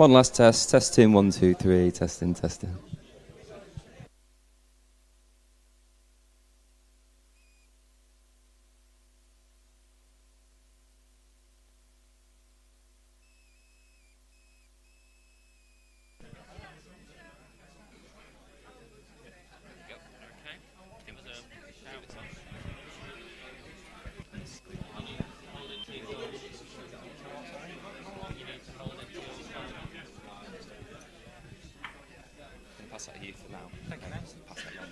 One last test. Testing, 1, 2, 3. Testing, testing. Pass that to you for now. Thank you, mate. Pass that on.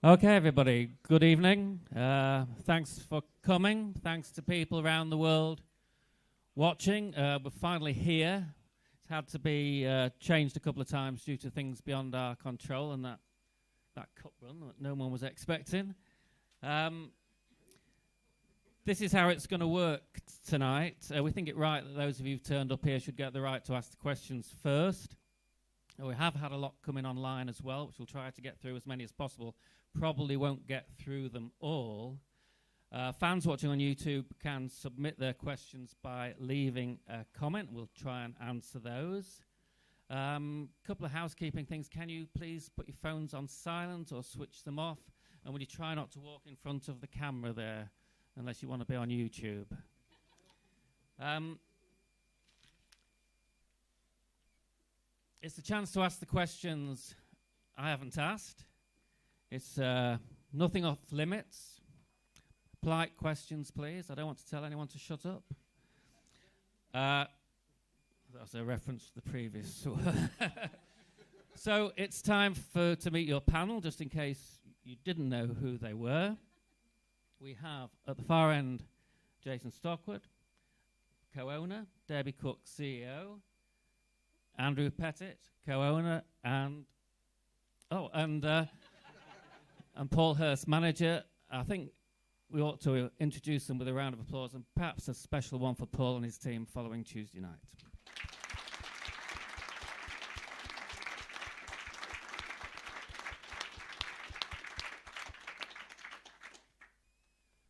Okay, everybody, good evening. Thanks for coming. Thanks to people around the world watching. We're finally here. It's had to be changed a couple of times due to things beyond our control and that cup run that no one was expecting. This is how it's going to work tonight. We think it right that those of you who've turned up here should get the right to ask the questions first. We have had a lot coming online as well, which we'll try to get through as many as possible. Probably won't get through them all. Fans watching on YouTube can submit their questions by leaving a comment. We'll try and answer those. Couple of housekeeping things. Can you please put your phones on silent or switch them off? And will you try not to walk in front of the camera there, unless you want to be on YouTube. It's the chance to ask the questions I haven't asked. It's nothing off limits. Polite questions, please. I don't want to tell anyone to shut up. That's a reference to the previous one. So it's time to meet your panel, just in case you didn't know who they were. We have, at the far end, Jason Stockwood, co-owner, Debbie Cook, CEO, Andrew Pettit, co-owner, and Paul Hurst, manager. I think we ought to introduce them with a round of applause, and perhaps a special one for Paul and his team following Tuesday night.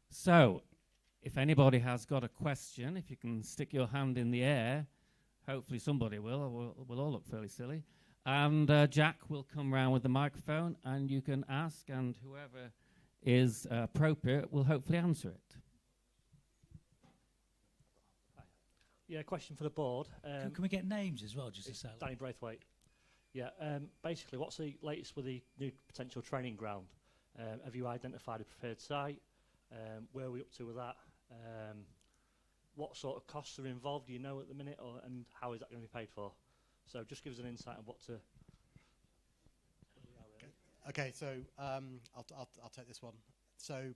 So, if anybody has got a question, if you can stick your hand in the air, hopefully somebody will, or we'll all look fairly silly. And Jack will come round with the microphone, and you can ask, and whoever is appropriate will hopefully answer it. Yeah, question for the board. Can we get names as well, just to say? Danny Braithwaite. Yeah, basically, what's the latest with the new potential training ground? Have you identified a preferred site? Where are we up to with that? What sort of costs are involved, do you know at the minute, and how is that going to be paid for? So just give us an insight on what to... Okay, so I'll take this one. So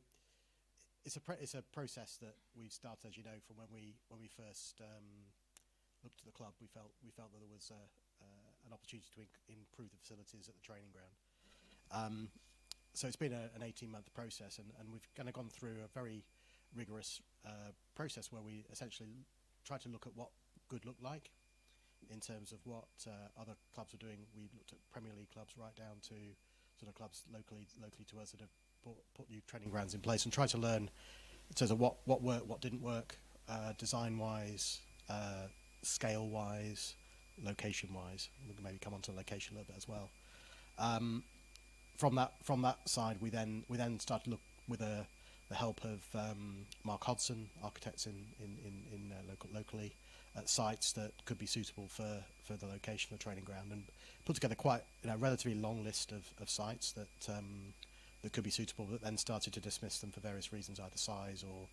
it's a process that we've started, as you know, from when we first looked at the club. We felt that there was an opportunity to improve the facilities at the training ground. So it's been an 18-month process, and we've kind of gone through a very rigorous process where we essentially tried to look at what good looked like in terms of what other clubs were doing. We looked at Premier League clubs right down to sort of clubs locally to us that have put new training grounds in place, and tried to learn in terms of what worked, what didn't work, design-wise, scale-wise, location-wise. We can maybe come on to location a little bit as well. From that side, we then started to look with the help of Mark Hodson, architects in locally, at sites that could be suitable for the location of the training ground, and put together quite a relatively long list of sites that could be suitable, but then started to dismiss them for various reasons, either size or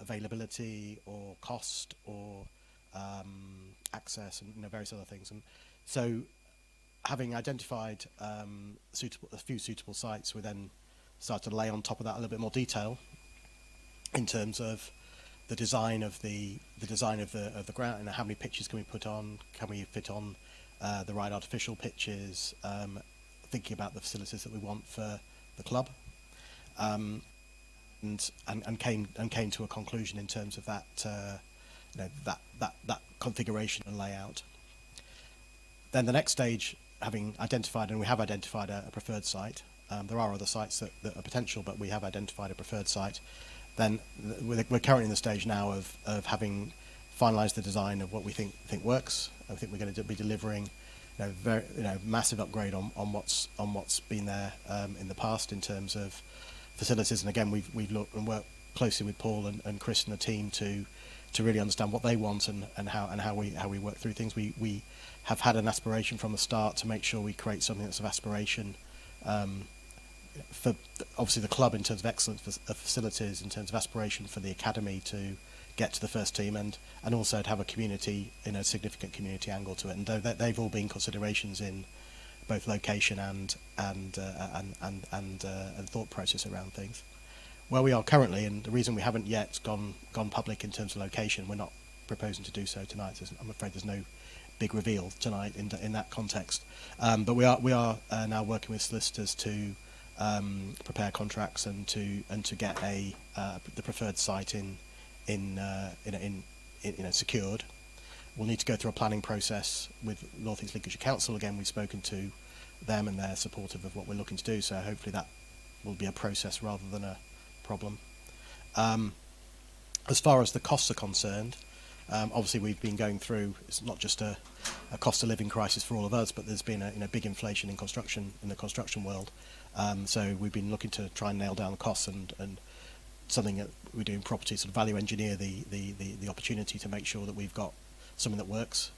availability or cost or access, and various other things. And so having identified a few suitable sites, we then started to lay on top of that a little bit more detail in terms of the design of the ground, and how many pitches can we put on? Can we fit on the right artificial pitches? Thinking about the facilities that we want for the club, and came to a conclusion in terms of that that configuration and layout. Then the next stage, having identified, and we have identified a preferred site. There are other sites that are potential, but we have identified a preferred site. Then we're currently in the stage now of having finalised the design of what we think works. I think we're going to be delivering very massive upgrade on what's been there in the past in terms of facilities. And again, we've looked and worked closely with Paul and Chris and the team to really understand what they want and how we work through things. We have had an aspiration from the start to make sure we create something that's of aspiration for obviously the club in terms of excellence of facilities, in terms of aspiration for the academy to get to the first team, and also to have a community, significant community angle to it. And they've all been considerations in both location and thought process around things. Where we are currently, and the reason we haven't yet gone public in terms of location, we're not proposing to do so tonight. I'm afraid there's no big reveal tonight in that context. But we are now working with solicitors to prepare contracts and to get the preferred site secured. We'll need to go through a planning process with North East Lincolnshire Council. Again, we've spoken to them and they're supportive of what we're looking to do. So hopefully that will be a process rather than a problem. As far as the costs are concerned, obviously we've been going through, it's not just a cost of living crisis for all of us, but there's been a big inflation in the construction world. So we've been looking to try and nail down the costs and something that we do in property, sort of value engineer the opportunity to make sure that we've got something that works.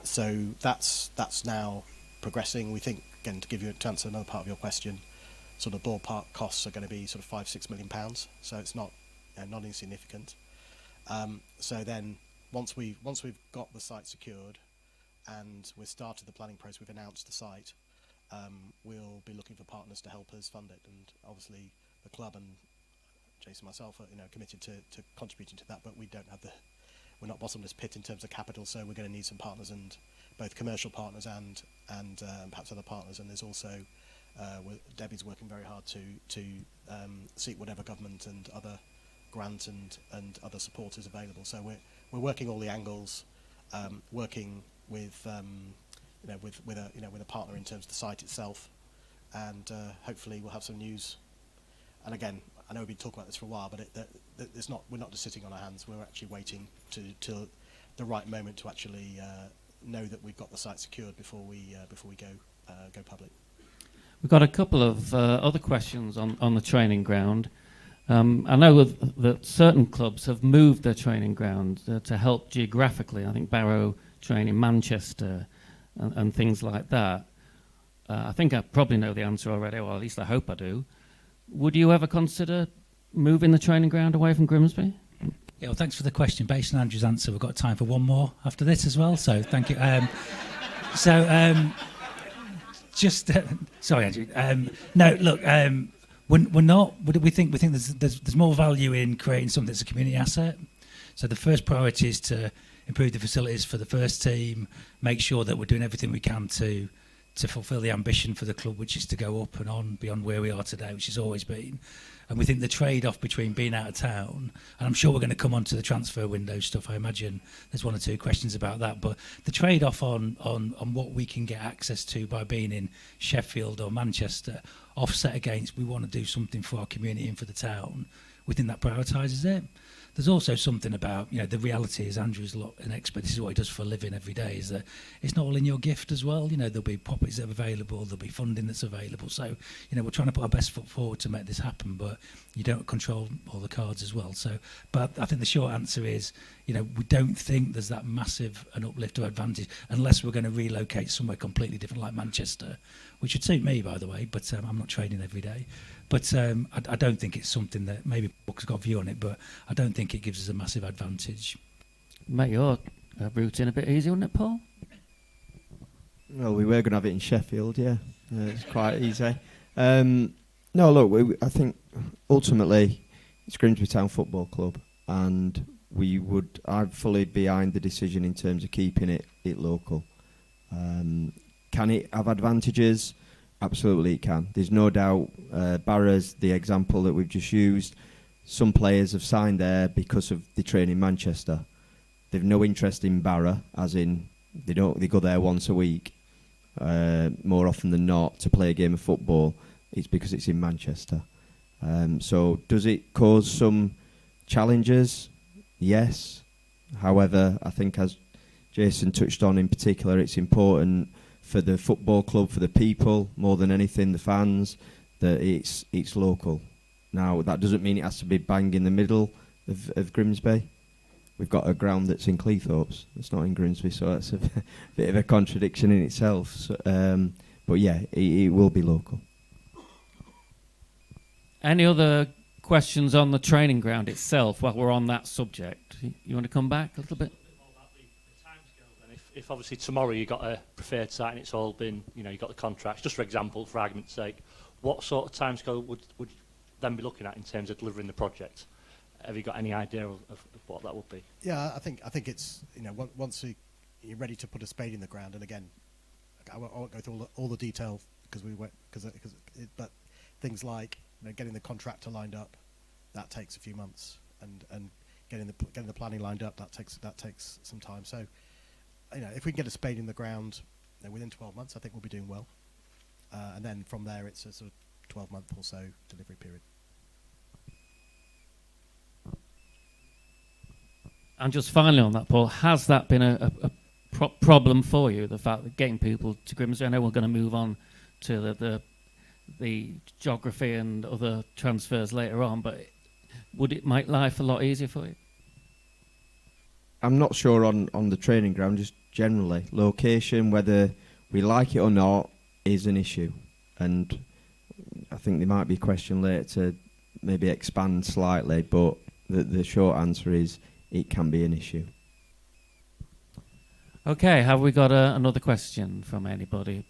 So that's now progressing. We think, again, to answer another part of your question, sort of ballpark costs are going to be sort of £5-6 million. So it's not insignificant. So then once we've got the site secured and we've started the planning process, we've announced the site, we'll be looking for partners to help us fund it. And obviously the club and Jason and myself are committed to contributing to that, but we're not bottomless pit in terms of capital, so we're going to need some partners, and both commercial partners and perhaps other partners. And there's also Debbie's working very hard to seek whatever government and other grant and other support is available. So we're working all the angles, working with with a partner in terms of the site itself, and hopefully we'll have some news. And again, I know we've been talking about this for a while, but we're not just sitting on our hands. We're actually waiting till the right moment to actually know that we've got the site secured before we go public. We've got a couple of other questions on the training ground. I know that certain clubs have moved their training ground to help geographically. I think Barrow train in Manchester and things like that. I think I probably know the answer already, or at least I hope I do. Would you ever consider moving the training ground away from Grimsby? Yeah, well, thanks for the question. Based on Andrew's answer, we've got time for one more after this as well, so thank you. Sorry, Andrew. No, look, we're not. We think there's more value in creating something that's a community asset. So the first priority is to improve the facilities for the first team, make sure that we're doing everything we can to fulfil the ambition for the club, which is to go up and on beyond where we are today, which has always been. And we think the trade-off between being out of town, and I'm sure we're going to come on to the transfer window stuff, I imagine there's one or two questions about that, but the trade-off on what we can get access to by being in Sheffield or Manchester, offset against we want to do something for our community and for the town, we think that prioritises it. There's also something about, the reality is Andrew's an expert, this is what he does for a living every day, is that it's not all in your gift as well. There'll be properties that are available, there'll be funding that's available. So, we're trying to put our best foot forward to make this happen, but you don't control all the cards as well. So, but I think the short answer is, we don't think there's that massive an uplift or advantage unless we're going to relocate somewhere completely different like Manchester, which would suit me, by the way, but I'm not training every day. But I don't think it's something that maybe Book's got a view on it, but I don't think it gives us a massive advantage. Make your routine a bit easier, wouldn't it, Paul? Well, we were going to have it in Sheffield, yeah. It's quite easy. No, look, I think ultimately it's Grimsby Town Football Club, and I'm fully behind the decision in terms of keeping it local. Can it have advantages? Absolutely it can. There's no doubt. Barra's the example that we've just used. Some players have signed there because of they train in Manchester. They've no interest in Barra, as in they go there once a week, more often than not, to play a game of football. It's because it's in Manchester. So does it cause some challenges? Yes. However, I think as Jason touched on in particular, it's important for the football club, for the people, more than anything, the fans, that it's local. Now, that doesn't mean it has to be bang in the middle of Grimsby. We've got a ground that's in Cleethorpes. It's not in Grimsby, so that's a bit of a contradiction in itself. So, but yeah, it will be local. Any other questions on the training ground itself while we're on that subject? You want to come back a little bit? If obviously tomorrow you got a preferred site and it's all been, you got the contracts, just for example, for argument's sake, what sort of timescale would you then be looking at in terms of delivering the project? Have you got any idea of what that would be? Yeah, I think it's once you're ready to put a spade in the ground, and again, I won't go through all the detail but things like getting the contractor lined up, that takes a few months, and getting the planning lined up, that takes some time. So, if we can get a spade in the ground within 12 months, I think we'll be doing well. And then from there, it's a sort of 12-month or so delivery period. And just finally on that, Paul, has that been a problem for you, the fact that getting people to Grimsby? I know we're going to move on to the geography and other transfers later on, but would it make life a lot easier for you? I'm not sure on the training ground, just generally. Location, whether we like it or not, is an issue. And I think there might be a question later to maybe expand slightly, but the short answer is it can be an issue. Okay, have we got another question from anybody?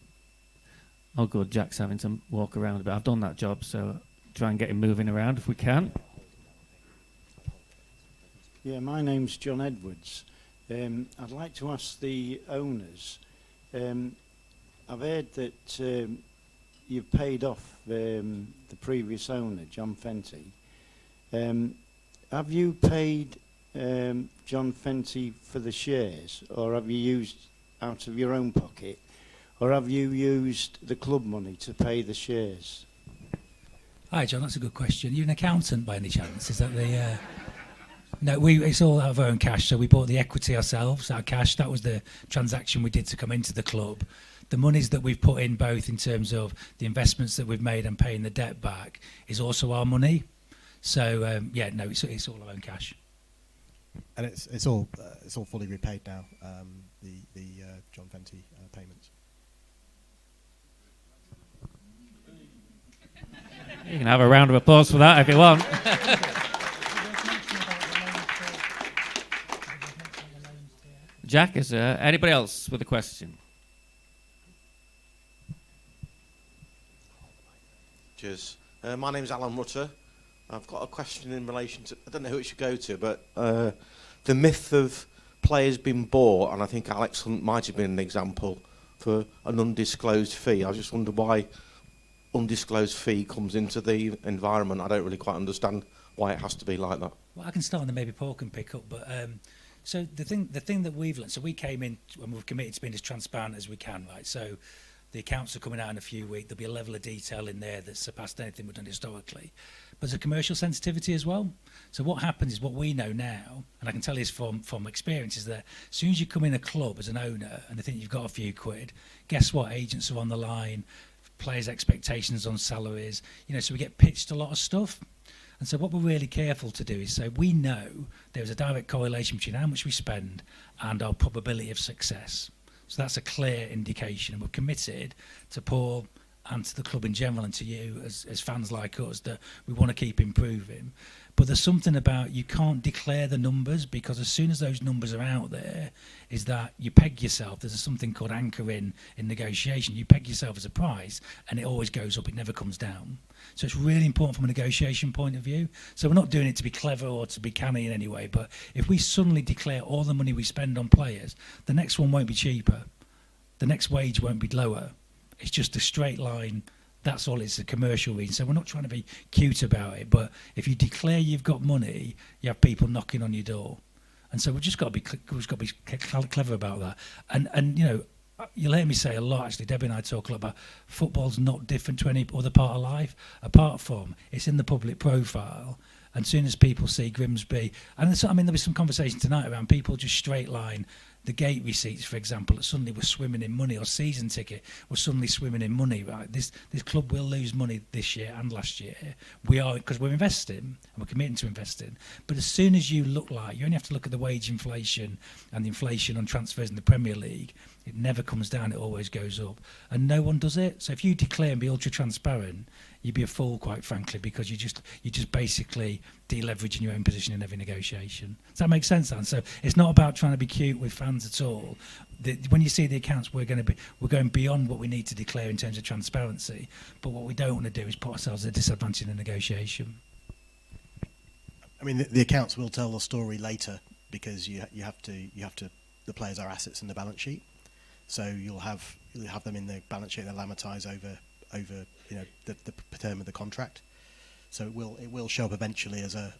Oh good, Jack's having to walk around a bit. I've done that job, so try and get him moving around if we can. Yeah, my name's John Edwards. I'd like to ask the owners, I've heard that you've paid off the previous owner, John Fenty. Have you paid John Fenty for the shares, or have you used out of your own pocket, or have you used the club money to pay the shares? Hi John, that's a good question. Are you an accountant by any chance? Is that the... No, it's all out of our own cash. So we bought the equity ourselves, our cash. That was the transaction we did to come into the club. The monies that we've put in, both in terms of the investments that we've made and paying the debt back, is also our money. So yeah, no, it's all our own cash. And it's all fully repaid now. The John Fenty payments. You can have a round of applause for that if you want. Jack, is there anybody else with a question? Cheers. My name's Alan Rutter. I've got a question in relation to, I don't know who it should go to, but the myth of players being bought, and I think Alex Hunt might have been an example, for an undisclosed fee. I just wonder why undisclosed fee comes into the environment. I don't really quite understand why it has to be like that. Well, I can start and then maybe Paul can pick up, but so the thing that we've learned, so we came in and we've committed to being as transparent as we can, right? So the accounts are coming out in a few weeks. There'll be a level of detail in there that's surpassed anything we've done historically. But there's a commercial sensitivity as well. So what happens is, what we know now, and I can tell you this from experience, is that as soon as you come in a club as an owner and they think you've got a few quid, guess what? Agents are on the line, players' expectations on salaries, so we get pitched a lot of stuff. And so what we're really careful to do is say we know there's a direct correlation between how much we spend and our probability of success. So that's a clear indication, and we're committed to Paul and to the club in general and to you as fans like us that we want to keep improving. But there's something about you can't declare the numbers, because as soon as those numbers are out there, is that you peg yourself. There's something called anchoring in negotiation. You peg yourself as a price and it always goes up, it never comes down. So it's really important from a negotiation point of view. So we're not doing it to be clever or to be canny in any way, but if we suddenly declare all the money we spend on players, the next one won't be cheaper. The next wage won't be lower. It's just a straight line. That's all. It's a commercial reason. So we're not trying to be cute about it. But if you declare you've got money, you have people knocking on your door, and so we've just got to be clever about that. And you know, you'll hear me say a lot. Actually, Debbie and I talk a lot about football's not different to any other part of life, apart from it's in the public profile. And as soon as people see Grimsby, and I mean, there was some conversation tonight around people just straight line the gate receipts, for example, that suddenly were swimming in money, or season ticket was suddenly swimming in money. Right, this club will lose money this year and last year. We are, because we're investing and we're committing to investing. But as soon as you look like, you only have to look at the wage inflation and the inflation on transfers in the Premier League. It never comes down; it always goes up, and no one does it. So if you declare and be ultra transparent, you'd be a fool, quite frankly, because you're just basically deleveraging your own position in every negotiation. Does that make sense, Dan? So it's not about trying to be cute with fans at all. When you see the accounts, we're going beyond what we need to declare in terms of transparency. But what we don't want to do is put ourselves at a disadvantage in a negotiation. I mean, the accounts will tell the story later, because you have to. The players are assets in the balance sheet, so you'll have them in the balance sheet. They'll amortise over you know the term of the contract. So it will show up eventually as a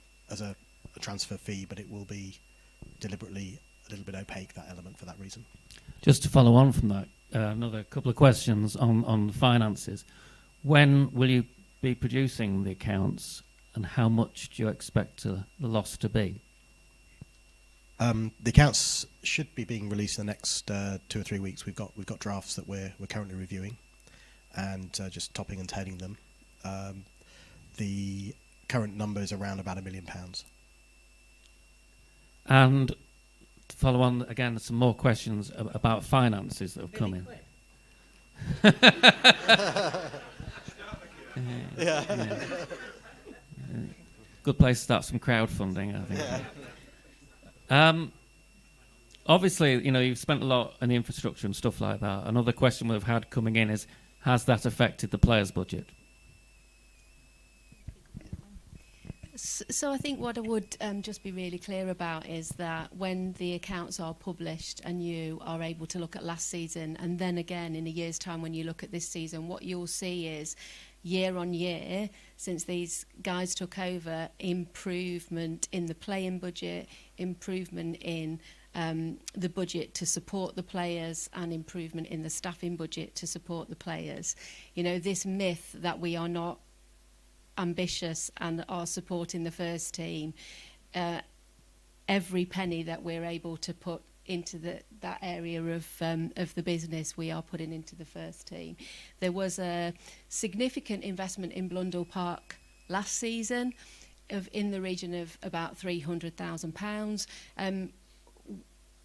transfer fee, but it will be deliberately a little bit opaque, that element, for that reason. Just to follow on from that, another couple of questions on finances. When will you be producing the accounts, and how much do you expect the loss to be? The accounts should be being released in the next 2 or 3 weeks. We've got drafts that we're currently reviewing, and just topping and tailing them. The current number is around about £1 million. And to follow on again, some more questions about finances that have come in. Yeah. Good place to start some crowdfunding, I think. Yeah. Obviously, you know, you've spent a lot on the infrastructure and stuff like that. Another question we've had coming in is, has that affected the players' budget? So I think what I would just be really clear about is that when the accounts are published and you are able to look at last season, and then again in a year's time when you look at this season, what you'll see is year on year, since these guys took over, improvement in the playing budget, improvement in the budget to support the players, and improvement in the staffing budget to support the players. You know, this myth that we are not ambitious and are supporting the first team, every penny that we're able to put into that area of the business, we are putting into the first team. There was a significant investment in Blundell Park last season in the region of about £300,000.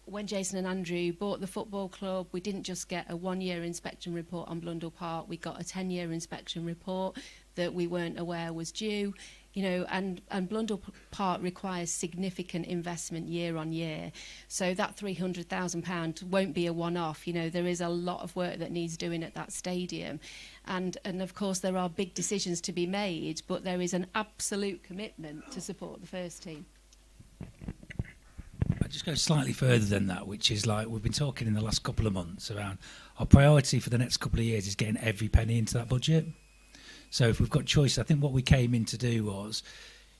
When Jason and Andrew bought the football club, we didn't just get a 1-year inspection report on Blundell Park, we got a 10-year inspection report that we weren't aware was due. You know, and Blundell Park requires significant investment year on year. So that £300,000 won't be a one-off. You know, there is a lot of work that needs doing at that stadium. And of course, there are big decisions to be made, but there is an absolute commitment to support the first team. I just go slightly further than that, which is like we've been talking in the last couple of months around our priority for the next couple of years is getting every penny into that budget. So if we've got choice, I think what we came in to do was,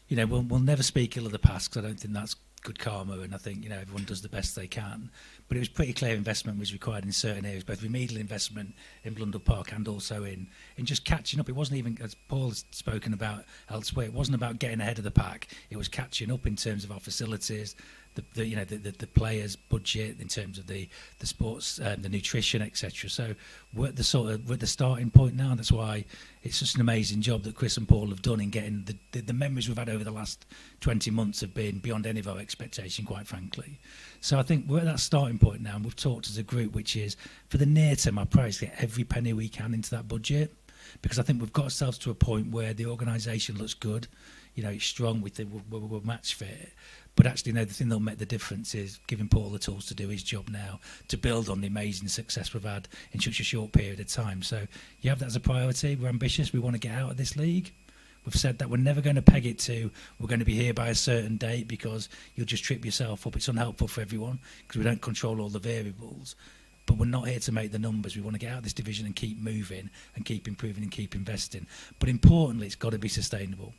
you know, we'll never speak ill of the past, because I don't think that's good karma, and I think, you know, everyone does the best they can. But it was pretty clear investment was required in certain areas, both remedial investment in Blundell Park and also in just catching up. It wasn't even, as Paul has spoken about elsewhere, it wasn't about getting ahead of the pack. It was catching up in terms of our facilities, the players' budget, in terms of the sports, the nutrition, etc. So we're at the starting point now. That's why it's just an amazing job that Chris and Paul have done in getting the memories we've had over the last 20 months have been beyond any of our expectation, quite frankly. So I think we're at that starting point now, and we've talked as a group, which is for the near term, our priority is to get every penny we can into that budget. because I think we've got ourselves to a point where the organisation looks good. You know, it's strong. We think we're match fit. But actually, no, the thing that'll make the difference is giving Paul the tools to do his job now, to build on the amazing success we've had in such a short period of time. So you have that as a priority. We're ambitious. We want to get out of this league. We've said that we're never going to peg it to we're going to be here by a certain date, because you'll just trip yourself up. It's unhelpful for everyone because we don't control all the variables. But we're not here to make the numbers. We want to get out of this division and keep moving and keep improving and keep investing. But importantly, it's got to be sustainable.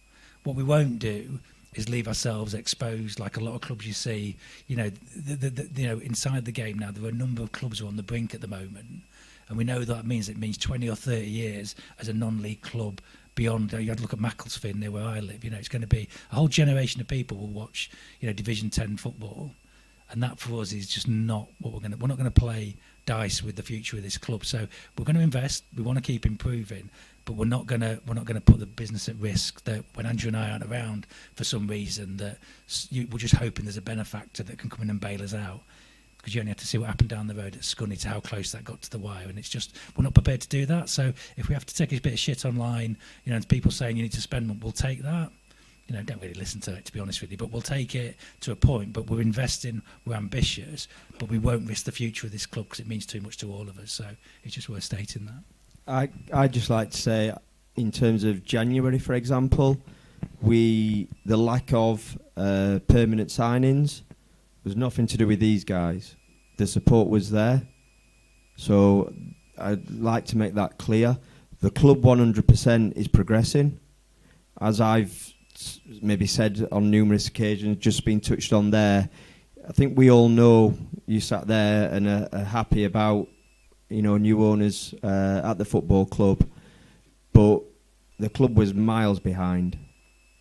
What we won't do is leave ourselves exposed like a lot of clubs you see. You know, you know, inside the game now, there are a number of clubs who are on the brink at the moment. And we know that means 20 or 30 years as a non-league club. Beyond, you had to look at Macclesfield, near where I live. You know, it's going to be a whole generation of people will watch, you know, Division 10 football, and that for us is just not what we're not going to play dice with the future of this club. So we're going to invest. We want to keep improving, but we're not going to put the business at risk. That when Andrew and I aren't around for some reason, that we're just hoping there's a benefactor that can come in and bail us out. Because you only have to see what happened down the road at Scunny to how close that got to the wire, and it's just we're not prepared to do that. So if we have to take a bit of shit online, you know, and people saying you need to spend, we'll take that. You know, don't really listen to it, to be honest with you, but we'll take it to a point. But we're investing, we're ambitious, but we won't risk the future of this club because it means too much to all of us. So it's just worth stating that. I'd just like to say, in terms of January, for example, the lack of permanent signings was nothing to do with these guys. The support was there. So I'd like to make that clear. The club 100% is progressing. As I've maybe said on numerous occasions, just been touched on there, I think we all know you sat there and are happy about, you know, new owners at the football club. But the club was miles behind.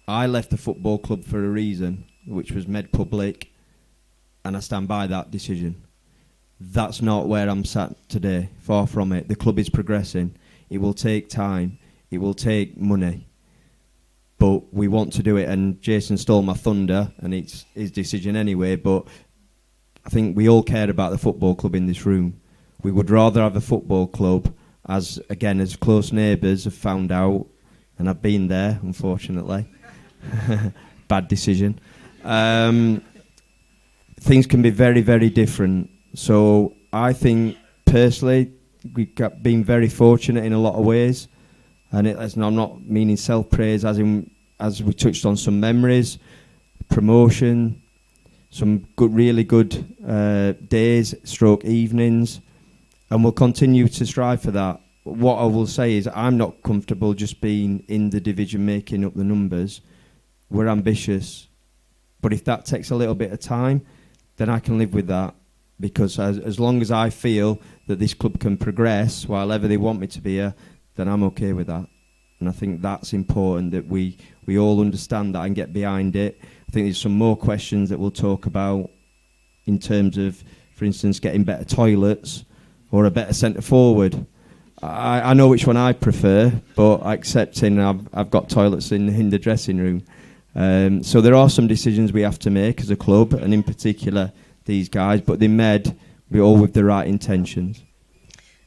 I left the football club for a reason, which was made public. And I stand by that decision. That's not where I'm sat today. Far from it. The club is progressing. It will take time. It will take money. But we want to do it. And Jason stole my thunder, and it's his decision anyway. But I think we all care about the football club in this room. We would rather have a football club, as close neighbours have found out, and I've been there, unfortunately. Bad decision. Things can be very, very different. So I think, personally, we've been very fortunate in a lot of ways. And I'm not meaning self-praise, as we touched on some memories, promotion, some really good days, stroke evenings. And we'll continue to strive for that. What I will say is I'm not comfortable just being in the division making up the numbers. We're ambitious. But if that takes a little bit of time, then I can live with that, because as long as I feel that this club can progress while ever they want me to be here, then I'm okay with that. And I think that's important, that we all understand that and get behind it. I think there's some more questions that we'll talk about in terms of, for instance, getting better toilets or a better centre forward. I know which one I prefer, but accepting I've got toilets in the dressing room. So there are some decisions we have to make as a club, and in particular these guys, but they're made all with the right intentions.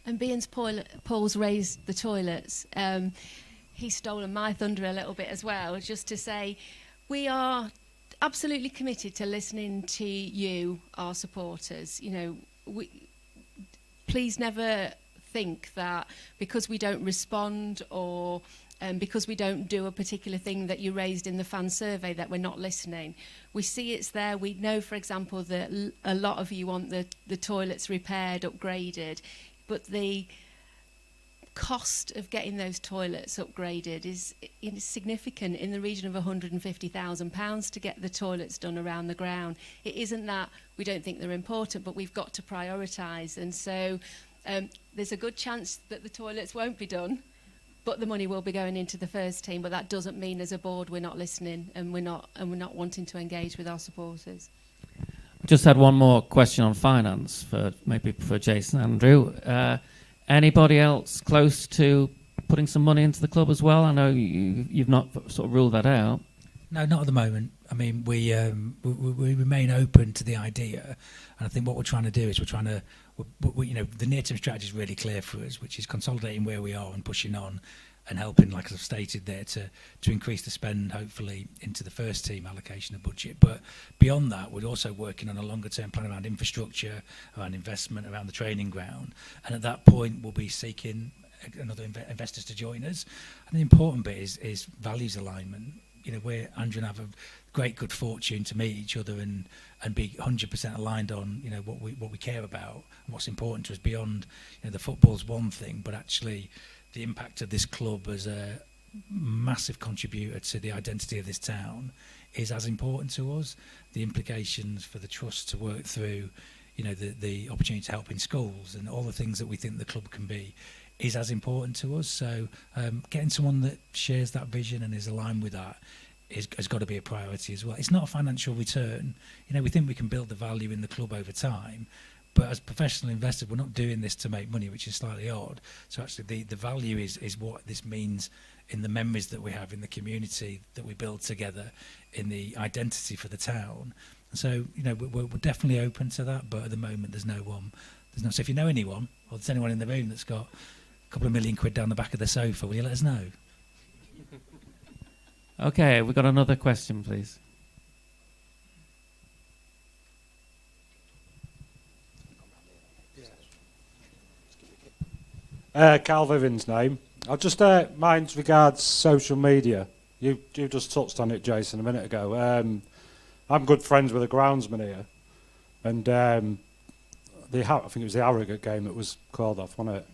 And being Paul's raised the toilets, he's stolen my thunder a little bit as well, just to say we are absolutely committed to listening to you, our supporters. You know, please never think that because we don't respond or because we don't do a particular thing that you raised in the fan survey that we're not listening. We see it's there. We know, for example, that a lot of you want the toilets repaired, upgraded, but the cost of getting those toilets upgraded is significant, in the region of £150,000 to get the toilets done around the ground. It isn't that we don't think they're important, but we've got to prioritise. And so there's a good chance that the toilets won't be done, but the money will be going into the first team. But that doesn't mean, as a board, we're not listening and we're not wanting to engage with our supporters. Just had one more question on finance for Jason, Andrew. Anybody else close to putting some money into the club as well? I know you've not sort of ruled that out. No, not at the moment. I mean, we remain open to the idea, and I think what we're trying to do is we, you know, the near-term strategy is really clear for us, which is consolidating where we are and pushing on. and helping, like I've stated there, to increase the spend, hopefully, into the first team allocation of budget. But beyond that, we're also working on a longer-term plan around infrastructure, around investment, around the training ground. And at that point, we'll be seeking another investors to join us. And the important bit is values alignment. You know, where Andrew and I have a great good fortune to meet each other and be 100% aligned on, you know, what we care about and what's important to us beyond, you know, the football's one thing, but actually the impact of this club as a massive contributor to the identity of this town is as important to us. The implications for the trust to work through, you know, the opportunity to help in schools and all the things that we think the club can be is as important to us. So getting someone that shares that vision and is aligned with that has got to be a priority as well. It's not a financial return. You know, we think we can build the value in the club over time, but as professional investors, we're not doing this to make money, which is slightly odd. So actually the value is what this means in the memories that we have, in the community that we build together, in the identity for the town. And so, you know, we're definitely open to that, but at the moment there's no. So if you know anyone, or there's anyone in the room that's got a couple of £1 million down the back of the sofa, will you let us know? Okay, we've got another question, please. Carl Vivian's name. I'll just mine regards social media. You just touched on it, Jason, a minute ago. I'm good friends with a groundsman here, and I think it was the Harrogate game that was called off, wasn't it?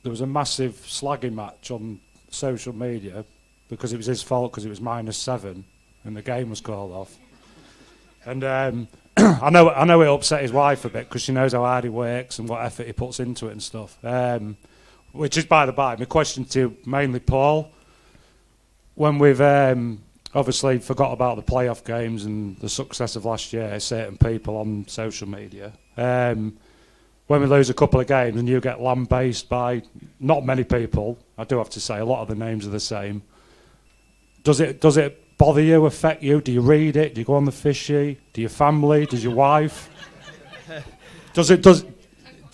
There was a massive slagging match on social media because it was his fault because it was -7 and the game was called off. And I know it upset his wife a bit because she knows how hard he works and what effort he puts into it and stuff. Which is by the by. My question to you, mainly Paul, when we've obviously forgot about the playoff games and the success of last year, certain people on social media, when we lose a couple of games and you get lambasted by not many people, I do have to say a lot of the names are the same. Does it bother you, affect you? Do you read it? Do you go on the fishy? Do your family? Does your wife? Do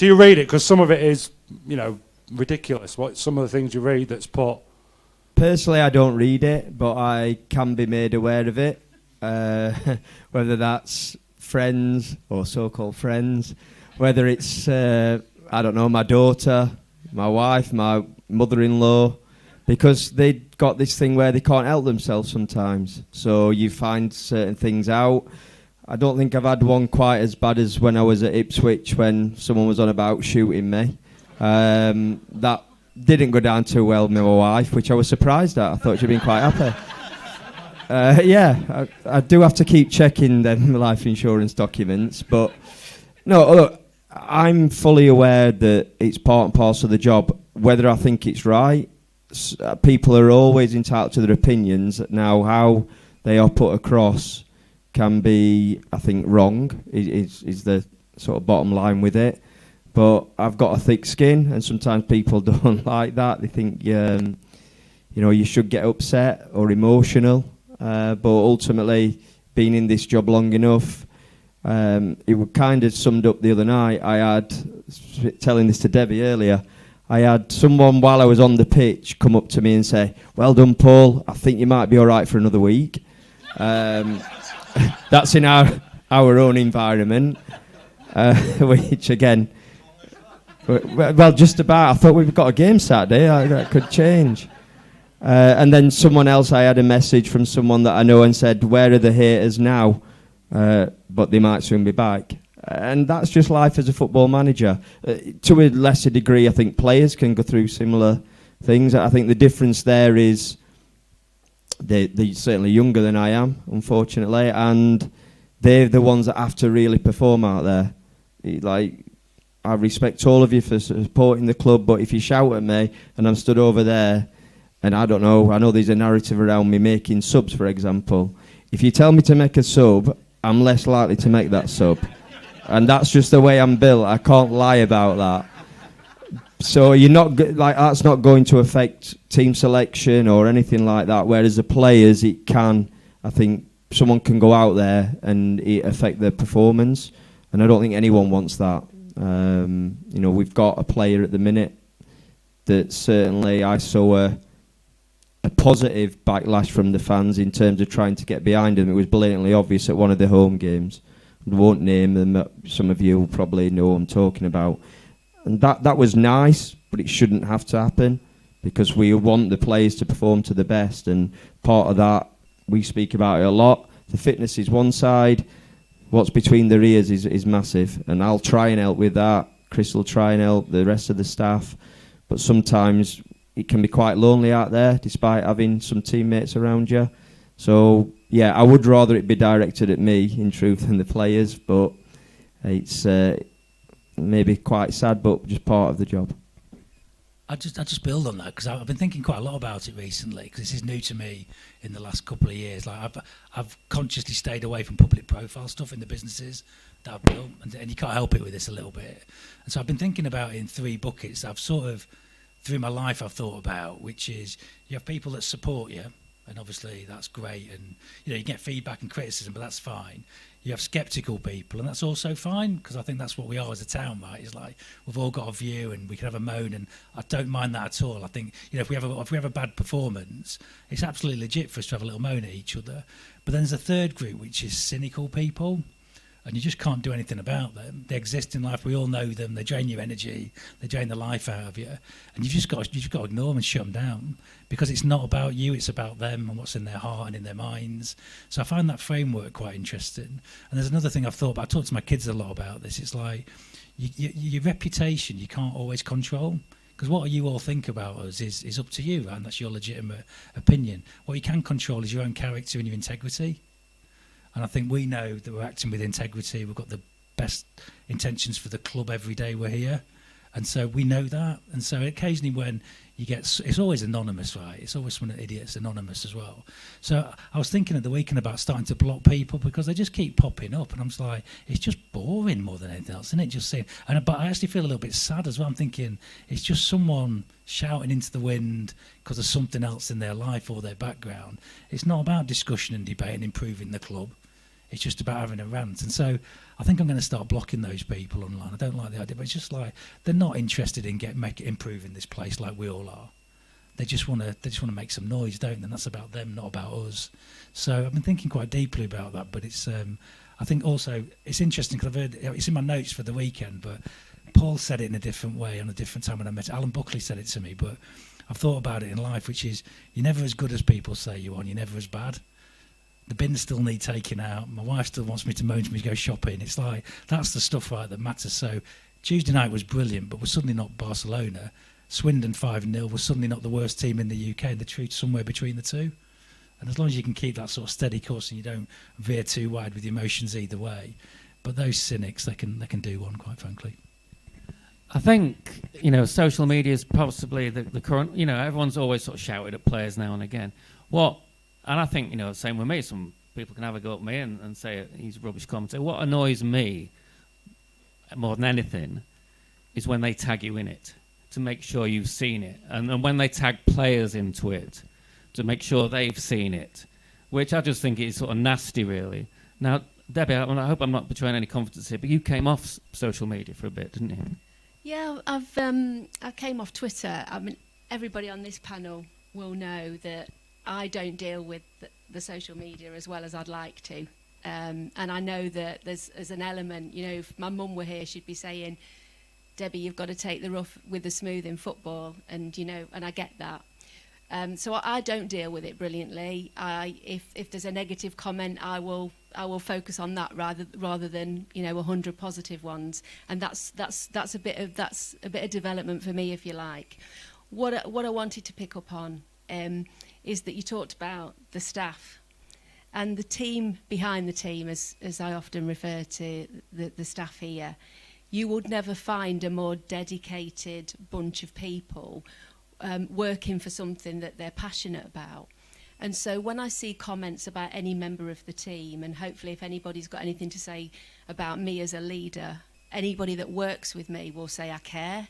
you read it? Because some of it is, you know, ridiculous. What some of the things you read that's put. Personally, I don't read it, but I can be made aware of it. Whether that's friends or so-called friends, whether it's I don't know, my daughter, my wife, my mother-in-law. Because they've got this thing where they can't help themselves sometimes. So you find certain things out. I don't think I've had one quite as bad as when I was at Ipswich when someone was on about shooting me. That didn't go down too well with my wife, which I was surprised at. I thought she'd been quite happy. Yeah, I do have to keep checking them life insurance documents. But no, look, I'm fully aware that it's part and parcel of the job. Whether I think it's right, people are always entitled to their opinions. Now, how they are put across can be, I think, wrong, is the sort of bottom line with it. But I've got a thick skin, and sometimes people don't like that. They think, you know, you should get upset or emotional. But ultimately, being in this job long enough, it was kind of summed up the other night. I had, telling this to Debbie earlier, I had someone while I was on the pitch come up to me and say, "Well done, Paul. I think you might be all right for another week." That's in our own environment, which again, well, just about. I thought we've got a game Saturday. That could change. And then someone else, I had a message from someone that I know and said, "Where are the haters now? But they might soon be back." And that's just life as a football manager. To a lesser degree, I think players can go through similar things. I think the difference there is they're certainly younger than I am, unfortunately, and they're the ones that have to really perform out there. Like, I respect all of you for supporting the club, but if you shout at me and I'm stood over there, and I don't know, I know there's a narrative around me making subs, for example. If you tell me to make a sub, I'm less likely to make that sub. And that's just the way I'm built. I can't lie about that. So you're not that's not going to affect team selection or anything like that. Whereas the players, it can. I think someone can go out there and it affect their performance, and I don't think anyone wants that. You know, we've got a player at the minute that certainly I saw a positive backlash from the fans in terms of trying to get behind them. It was blatantly obvious at one of the home games. I won't name them. Some of you will probably know what I'm talking about. And that was nice, but it shouldn't have to happen, because we want the players to perform to the best. And part of that, we speak about it a lot. The fitness is one side. What's between their ears is massive. And I'll try and help with that. Chris will try and help, the rest of the staff. But sometimes it can be quite lonely out there, despite having some teammates around you. So, yeah, I would rather it be directed at me, in truth, than the players. But it's maybe quite sad, but just part of the job. I just build on that, because I've been thinking quite a lot about it recently, because this is new to me in the last couple of years. Like I've consciously stayed away from public profile stuff in the businesses that I've built, and you can't help it with this a little bit. And so I've been thinking about it in three buckets. I've sort of, through my life, I've thought about, which is you have people that support you, and obviously that's great, and you get feedback and criticism, but that's fine. You have sceptical people, and that's also fine, because I think that's what we are as a town, right? It's like we've all got a view, and we can have a moan, and I don't mind that at all. I think if we have a bad performance, it's absolutely legit for us to have a little moan at each other. But then there's a third group, which is cynical people, and you just can't do anything about them. They exist in life. We all know them. They drain your energy. They drain the life out of you, and you've just got to ignore them and shut them down, because it's not about you. It's about them and what's in their heart and in their minds. So I find that framework quite interesting. And there's another thing I've thought about. I talk to my kids a lot about this. It's like your reputation you can't always control, because what you all think about us is up to you, right? And that's your legitimate opinion. What you can control is your own character and your integrity. And I think we know that we're acting with integrity. We've got the best intentions for the club every day we're here. And so we know that. And so occasionally when you get... It's always anonymous, right? It's always one of the idiots anonymous as well. So I was thinking at the weekend about starting to block people, because they just keep popping up. And I'm just like, it's just boring more than anything else, isn't it? Just saying... But I actually feel a little bit sad as well. I'm thinking it's just someone shouting into the wind because of something else in their life or their background. It's not about discussion and debate and improving the club. It's just about having a rant. And so I think I'm going to start blocking those people online. I don't like the idea, but it's just like they're not interested in improving this place like we all are. They just want to make some noise, don't they? And that's about them, not about us. So I've been thinking quite deeply about that. But it's I think also it's interesting, because I've heard it's in my notes for the weekend, but Paul said it in a different way on a different time when I met Alan Buckley said it to me. But I've thought about it in life, which is you're never as good as people say you are, and you're never as bad. The bins still need taking out. My wife still wants me to moan to me to go shopping. It's like, that's the stuff, right, that matters. So Tuesday night was brilliant, but we're suddenly not Barcelona. Swindon 5-0 was suddenly not the worst team in the UK. The truth's somewhere between the two. And as long as you can keep that sort of steady course and you don't veer too wide with your emotions either way. But those cynics, they can do one, quite frankly. I think, social media is possibly the current, everyone's always sort of shouted at players now and again. And I think, same with me, some people can have a go at me and say he's a rubbish commentator. What annoys me more than anything is when they tag you in it, to make sure you've seen it. And when they tag players into it, to make sure they've seen it, which I just think is sort of nasty, really. Now, Debbie, I hope I'm not betraying any confidence here, but you came off social media for a bit, didn't you? Yeah, I came off Twitter. I mean, everybody on this panel will know that I don't deal with the social media as well as I'd like to. And I know that there's an element, if my mum were here, she'd be saying, Debbie, you've got to take the rough with the smooth in football. And, and I get that. So I don't deal with it brilliantly. If there's a negative comment, I will focus on that rather than 100 positive ones. And that's a bit of development for me, if you like. What I wanted to pick up on is that you talked about the staff and the team behind the team, as I often refer to the staff here. You would never find a more dedicated bunch of people working for something that they're passionate about. And so when I see comments about any member of the team, and hopefully if anybody's got anything to say about me as a leader, anybody that works with me will say I care,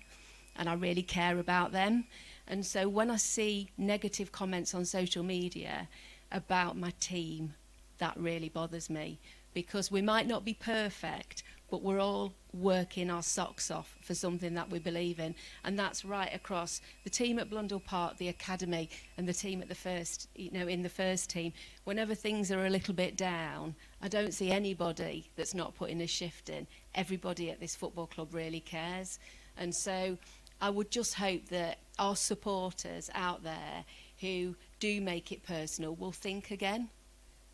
and I really care about them. And so when I see negative comments on social media about my team, that really bothers me, because we might not be perfect, but we're all working our socks off for something that we believe in, and that's right across the team at Blundell Park, the academy, and the team at the first, in the first team. Whenever things are a little bit down, I don't see anybody that's not putting a shift in. Everybody at this football club really cares, and so I would just hope that our supporters out there who do make it personal will think again,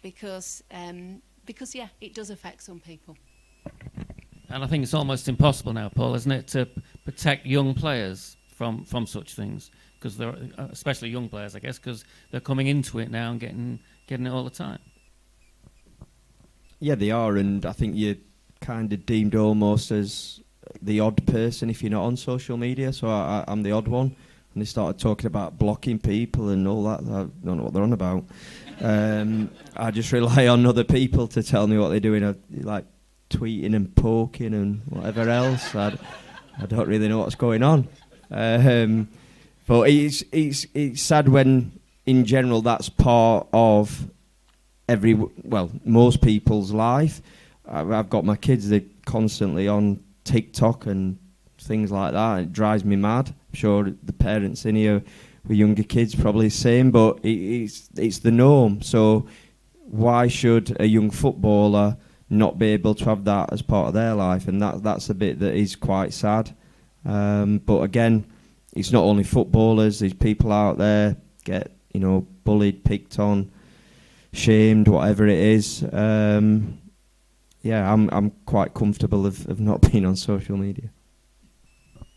because yeah, it does affect some people. And I think it's almost impossible now, Paul, isn't it, to protect young players from such things, because they're especially young players, I guess, because they're coming into it now and getting it all the time. Yeah, they are, and I think you're kind of deemed almost as the odd person if you're not on social media. So I'm the odd one, and they started talking about blocking people and all that. I don't know what they're on about. I just rely on other people to tell me what they're doing, like tweeting and poking and whatever else. I don't really know what's going on. But it's sad when, in general, that's part of most people's life. I've got my kids, they're constantly on TikTok and things like that. It drives me mad. I'm sure the parents in here with younger kids probably the same, but it's the norm. So why should a young footballer not be able to have that as part of their life? And that's a bit that is quite sad. But again, it's not only footballers. There's people out there get bullied, picked on, shamed, whatever it is. I'm quite comfortable of not being on social media.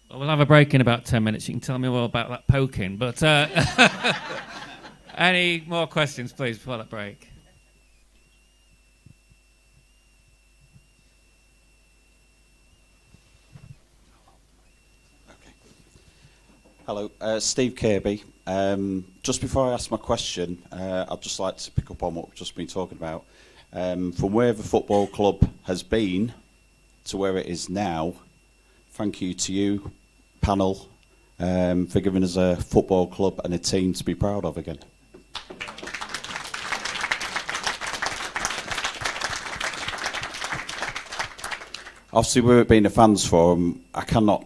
Well, we'll have a break in about 10 minutes. You can tell me more about that poking. But any more questions, please, before that break? Hello, Steve Kirby. Just before I ask my question, I'd just like to pick up on what we've just been talking about. From where the football club has been to where it is now, thank you to you, panel, for giving us a football club and a team to be proud of again. Obviously, with it being a fans forum, I cannot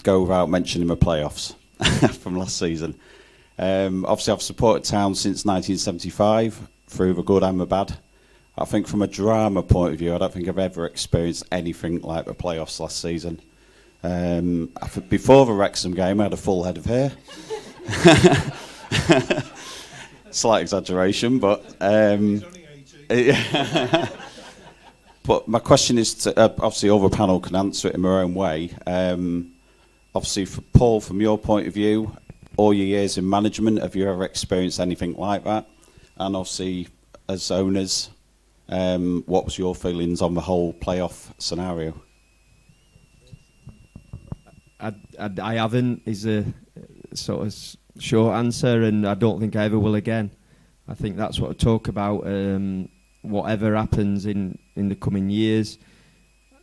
go without mentioning the playoffs from last season. Obviously, I've supported Town since 1975, through the good and the bad. I think from a drama point of view, I don't think I've ever experienced anything like the playoffs last season. Before the Wrexham game, I had a full head of hair. Slight exaggeration, but... but my question is, to, obviously other panel can answer it in their own way. Obviously, for Paul, from your point of view, all your years in management, have you ever experienced anything like that? And obviously, as owners, what was your feelings on the whole playoff scenario? I haven't, is a sort of short answer, and I don't think I ever will again. I think that's what I talk about. Whatever happens in the coming years,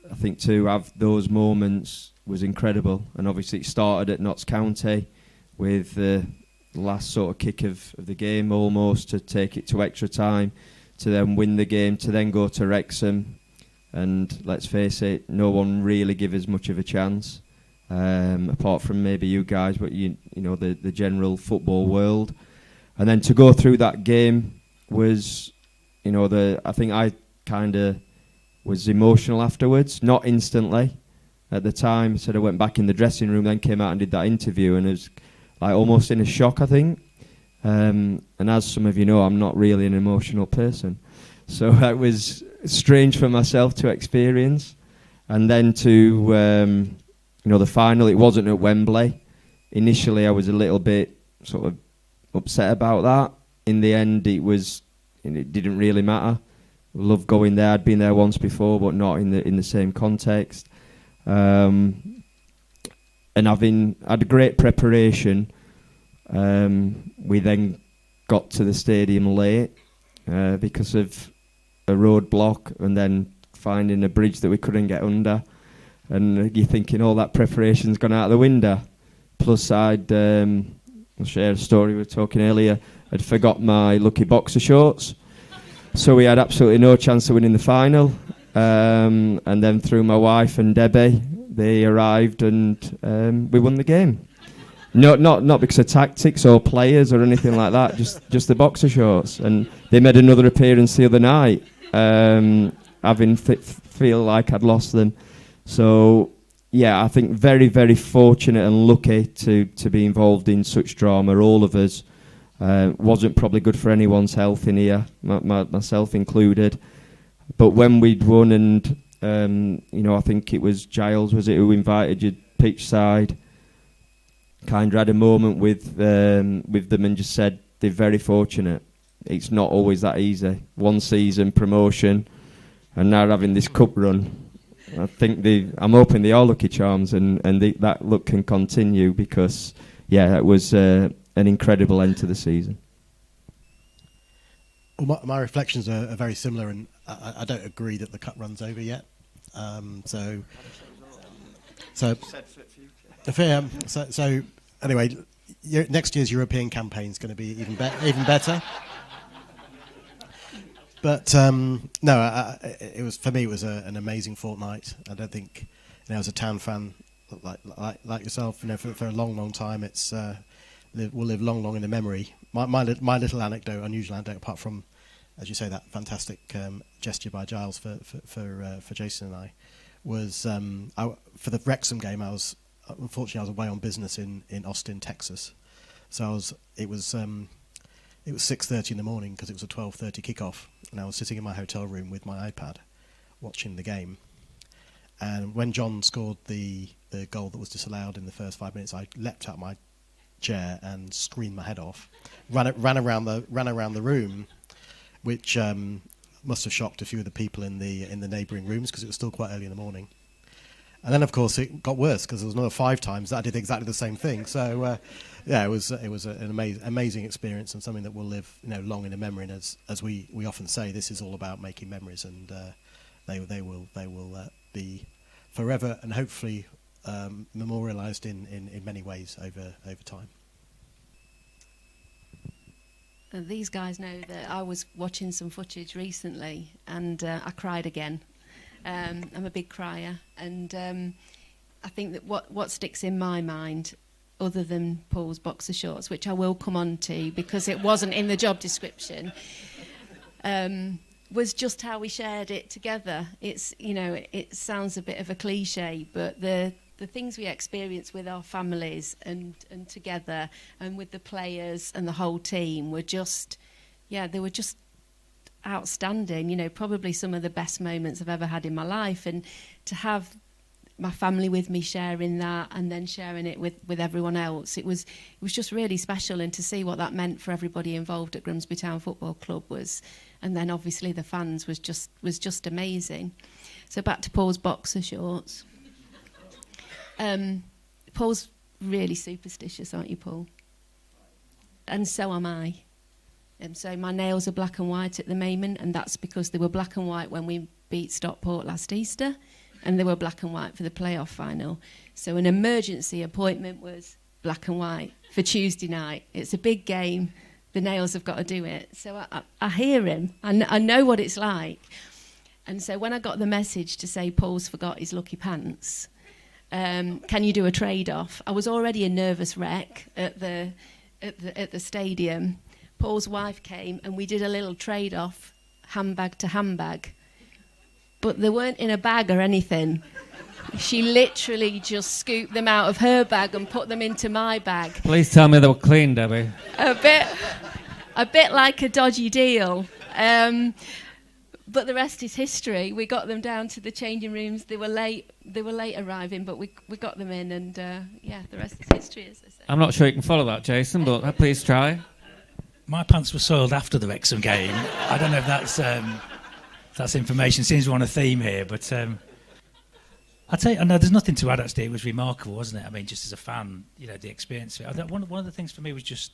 I think to have those moments was incredible. And obviously it started at Notts County with the last sort of kick of the game almost to take it to extra time, to then win the game, to then go to Wrexham. And let's face it, no one really gave us much of a chance, apart from maybe you guys, but you know the general football world. And then to go through that game was, I think I kind of was emotional afterwards, not instantly. At the time, said I went back in the dressing room, then came out and did that interview, and it was like almost in a shock, I think. And as some of you know, I'm not really an emotional person, so that was strange for myself to experience. And then to the final, it wasn't at Wembley. Initially, I was a little bit sort of upset about that. In the end, it didn't really matter. I loved going there. I'd been there once before, but not in the same context. And having had a great preparation, we then got to the stadium late because of a roadblock, and then finding a bridge that we couldn't get under. And you're thinking all that preparation's gone out the window. Plus, I'll share a story we were talking earlier. I'd forgot my lucky boxer shorts, so we had absolutely no chance of winning the final. and then through my wife and Debbie, they arrived and we won the game. Not because of tactics or players or anything like that, just the boxer shorts. And they made another appearance the other night, having feel like I'd lost them. So, yeah, I think very, very fortunate and lucky to be involved in such drama, all of us. Wasn't probably good for anyone's health in here, myself included. But when we'd won and, I think it was Giles, was it, who invited you pitch side, kind of had a moment with them and just said they're very fortunate. It's not always that easy. One season, promotion, and now having this cup run. I think I'm hoping they are lucky charms and that luck can continue because, yeah, it was an incredible end to the season. Well, my reflections are very similar, and I don't agree that the cup run's over yet. So anyway, next year's European campaign is going to be even better. But no, it was, for me, it was an amazing fortnight. I don't think, as a town fan like yourself, for a long time, it's will live long in the memory. My little anecdote, unusual anecdote, apart from, as you say, that fantastic gesture by Giles for Jason and I, was for the Wrexham game. Unfortunately, I was away on business in Austin, Texas. So it was 6:30 in the morning because it was a 12:30 kickoff, and I was sitting in my hotel room with my iPad, watching the game. And when John scored the goal that was disallowed in the first 5 minutes, I leapt out my chair and screamed my head off. Ran around the room, which must have shocked a few of the people in the neighbouring rooms because it was still quite early in the morning. And then, of course, it got worse because there was another 5 times that I did exactly the same thing. So, it was an amazing experience and something that will live, long in the memory. And as we often say, this is all about making memories, and they will be forever and hopefully memorialised in many ways over time. These guys know that I was watching some footage recently, and I cried again. I'm a big crier, and I think that what sticks in my mind, other than Paul's boxer shorts, which I will come on to because it wasn't in the job description, was just how we shared it together. It's, it sounds a bit of a cliche, but the things we experience with our families and together and with the players and the whole team were just, they were just outstanding. Probably some of the best moments I've ever had in my life, and to have my family with me sharing that and then sharing it with everyone else, it was just really special. And to see what that meant for everybody involved at Grimsby Town Football Club and then obviously the fans was just amazing. So back to Paul's boxer shorts. Paul's really superstitious, aren't you, Paul? And so am I. So my nails are black and white at the moment, and that's because they were black and white when we beat Stockport last Easter, and they were black and white for the playoff final. So an emergency appointment was black and white for Tuesday night. It's a big game. The nails have got to do it. So I hear him. I know what it's like. And so when I got the message to say Paul's forgot his lucky pants, can you do a trade-off? I was already a nervous wreck at the stadium. Paul's wife came and we did a little trade-off, handbag to handbag. But they weren't in a bag or anything. She literally just scooped them out of her bag and put them into my bag. Please tell me they were clean, Debbie. A bit like a dodgy deal. But the rest is history. We got them down to the changing rooms. They were late arriving, but we got them in, and the rest is history, as I say. I'm not sure you can follow that, Jason, but please try. My pants were soiled after the Wrexham game. I don't know if that's information. Seems we're on a theme here, but I tell you, I know there's nothing to add. Actually, it was remarkable, wasn't it? I mean, just as a fan, the experience of it. One of the things for me was just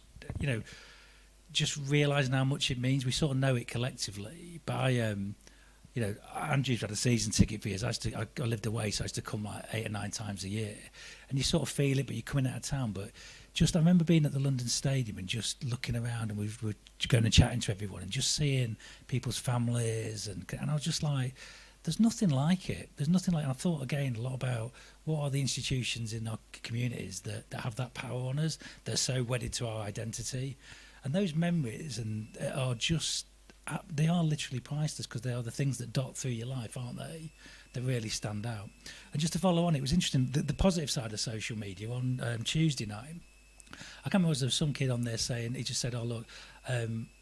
realising how much it means. We sort of know it collectively. But Andrew's had a season ticket for years. I lived away, so I used to come like 8 or 9 times a year, and you sort of feel it, but you're coming out of town. But I remember being at the London Stadium and just looking around, and we were going and chatting to everyone and just seeing people's families, and I was just like, there's nothing like it. There's nothing like. I thought again a lot about what are the institutions in our communities that have that power on us. They're so wedded to our identity, and those memories are just. They are literally priceless because they are the things that dot through your life, aren't they? That really stand out. And just to follow on, it was interesting, the positive side of social media on Tuesday night. I can't remember, there was some kid on there saying, he just said, oh look,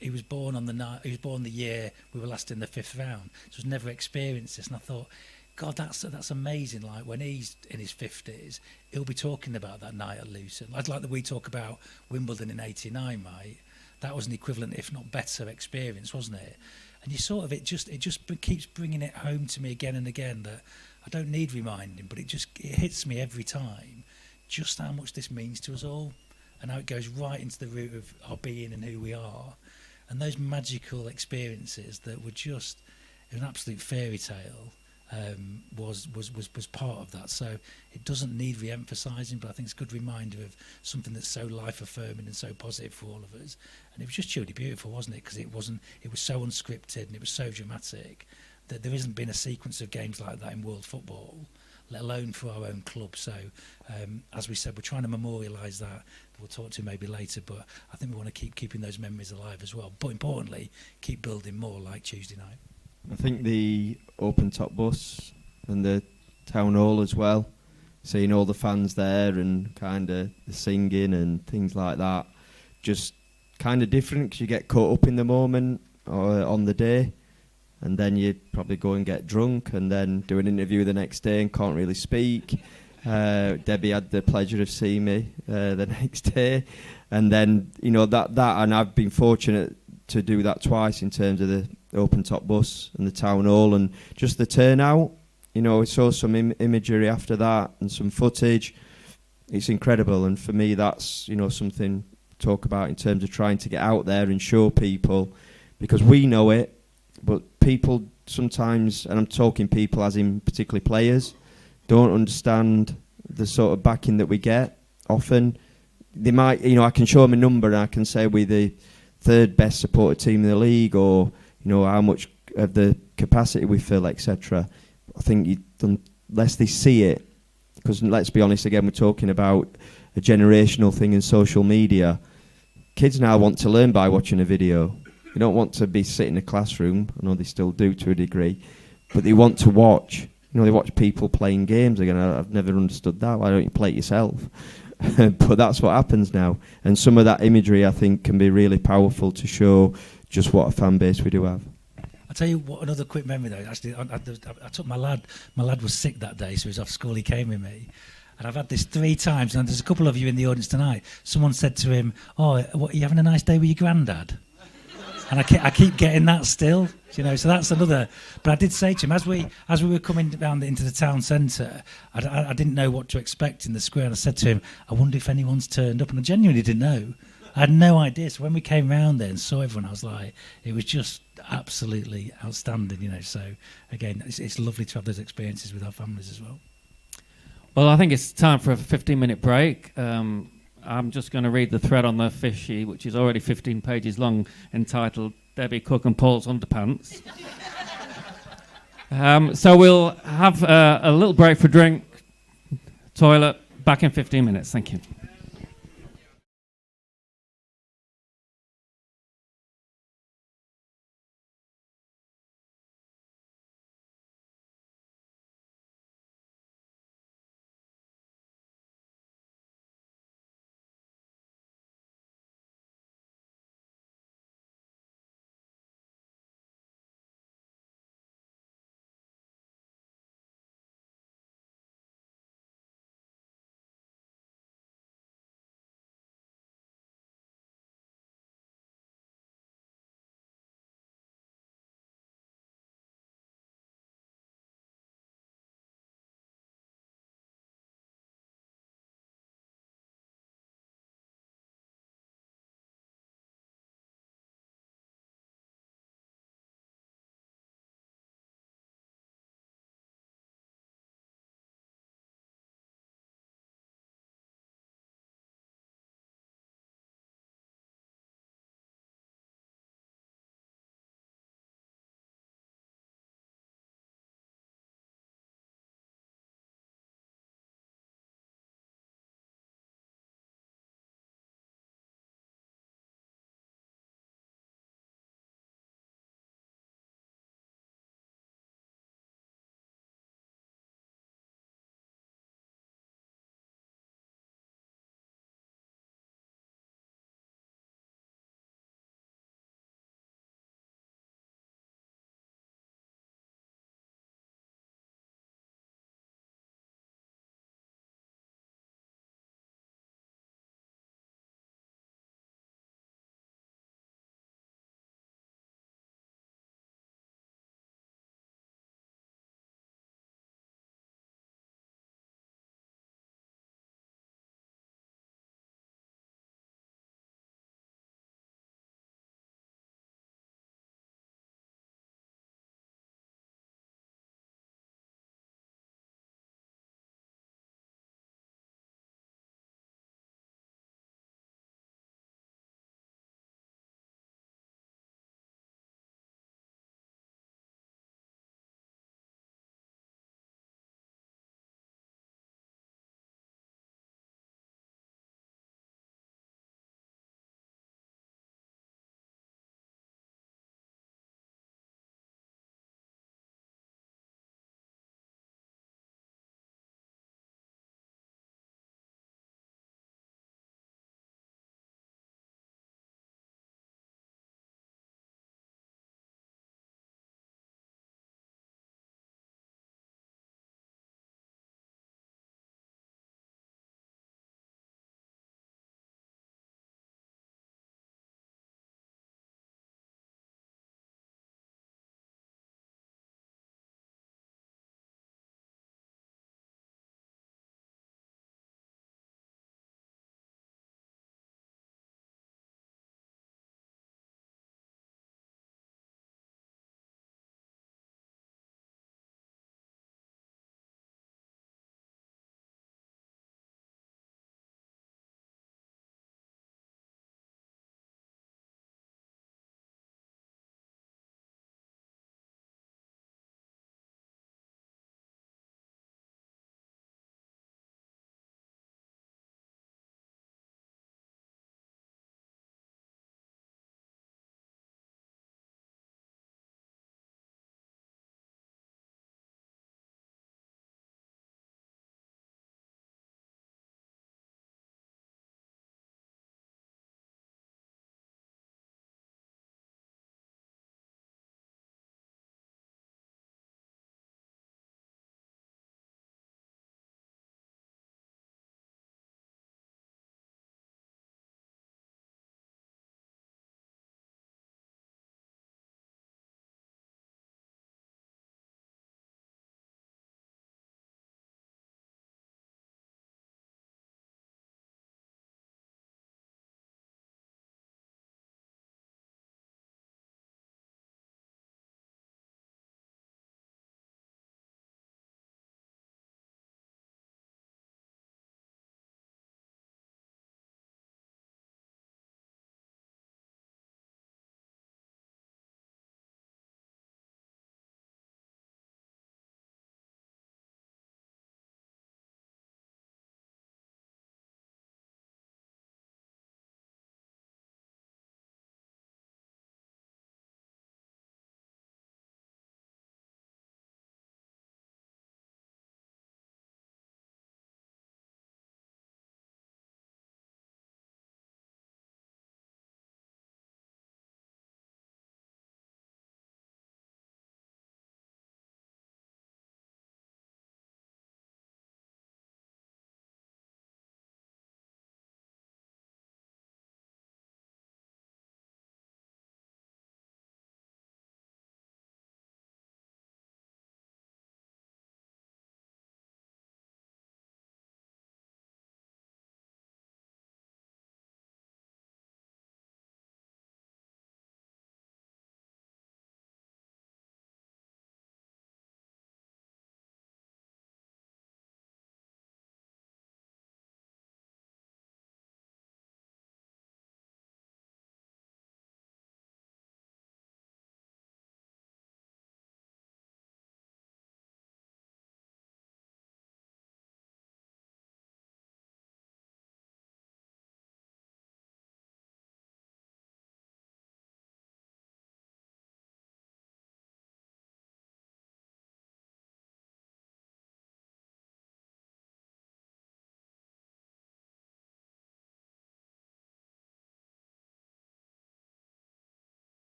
he was born on he was born the year we were last in the 5th round, so he's never experienced this. And I thought, God, that's amazing. Like when he's in his 50s, he'll be talking about that night at Luton. Like that we talk about Wimbledon in '89, mate. That was an equivalent, if not better, experience, wasn't it? And you sort of, it just keeps bringing it home to me again and again that I don't need reminding, but it hits me every time just how much this means to us all and how it goes right into the root of our being and who we are. And those magical experiences that were just an absolute fairy tale was part of that. So it doesn't need re-emphasising, but I think it's a good reminder of something that's so life-affirming and so positive for all of us. And it was just truly beautiful, wasn't it? Because it was so unscripted and it was so dramatic that there hasn't been a sequence of games like that in world football, let alone for our own club. So as we said, we're trying to memorialise that. We'll talk to maybe later, but I think we want to keeping those memories alive as well. But importantly, keep building more like Tuesday night. I think the open top bus and the town hall as well, seeing all the fans there and kind of the singing and things like that, just kind of different because you get caught up in the moment or on the day, and then you probably go and get drunk and then do an interview the next day and can't really speak. Debbie had the pleasure of seeing me the next day, and then that and I've been fortunate to do that twice in terms of the open top bus and the town hall and just the turnout. I saw some imagery after that and some footage. It's incredible, and for me that's something to talk about in terms of trying to get out there and show people, because we know it, but people sometimes, and I'm talking people as in particularly players, don't understand the sort of backing that we get. Often they might, I can show them a number and I can say we're the 3rd best supported team in the league, or how much of the capacity we fill, etc. I think unless they see it, because let's be honest, again, we're talking about a generational thing in social media. Kids now want to learn by watching a video. They don't want to be sitting in a classroom. I know they still do to a degree, but they want to watch. They watch people playing games. Again, I've never understood that. Why don't you play it yourself? But that's what happens now. And some of that imagery, I think, can be really powerful to show just what a fan base we do have. I'll tell you what, another quick memory though. Actually, I took my lad. My lad was sick that day, so he was off school. He came with me. And I've had this 3 times, and there's a couple of you in the audience tonight. Someone said to him, "Oh, what, are you having a nice day with your granddad?" And I keep getting that still, so that's another. But I did say to him, as we were coming down into the town centre, I didn't know what to expect in the square, and I said to him, I wonder if anyone's turned up, and I genuinely didn't know. I had no idea. So when we came round there and saw everyone, I was like, it was just absolutely outstanding, So again, it's lovely to have those experiences with our families as well. Well, I think it's time for a 15-minute break. I'm just going to read the thread on the fish sheet, which is already 15 pages long, entitled Debbie Cook and Paul's Underpants. So we'll have a little break for drink, toilet, back in 15 minutes. Thank you.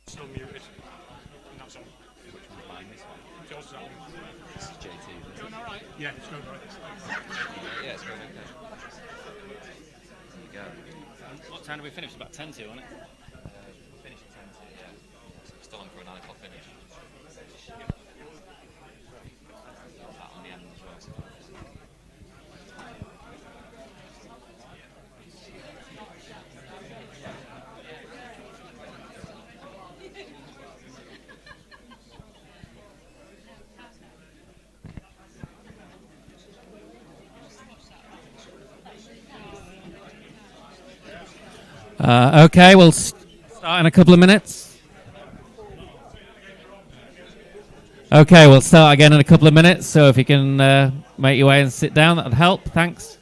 Still muted. That's on. Yours is on. This is JT. Going all right? Yeah, it's going right. Yeah, it's going okay. There you go. What time did we finish? About 10 to, wasn't it? We finished at 10 to, yeah. Still on for a 9 o'clock finish. That on the end as well. Okay, we'll start in a couple of minutes. Okay, we'll start again in a couple of minutes, so if you can make your way and sit down, that would help. Thanks.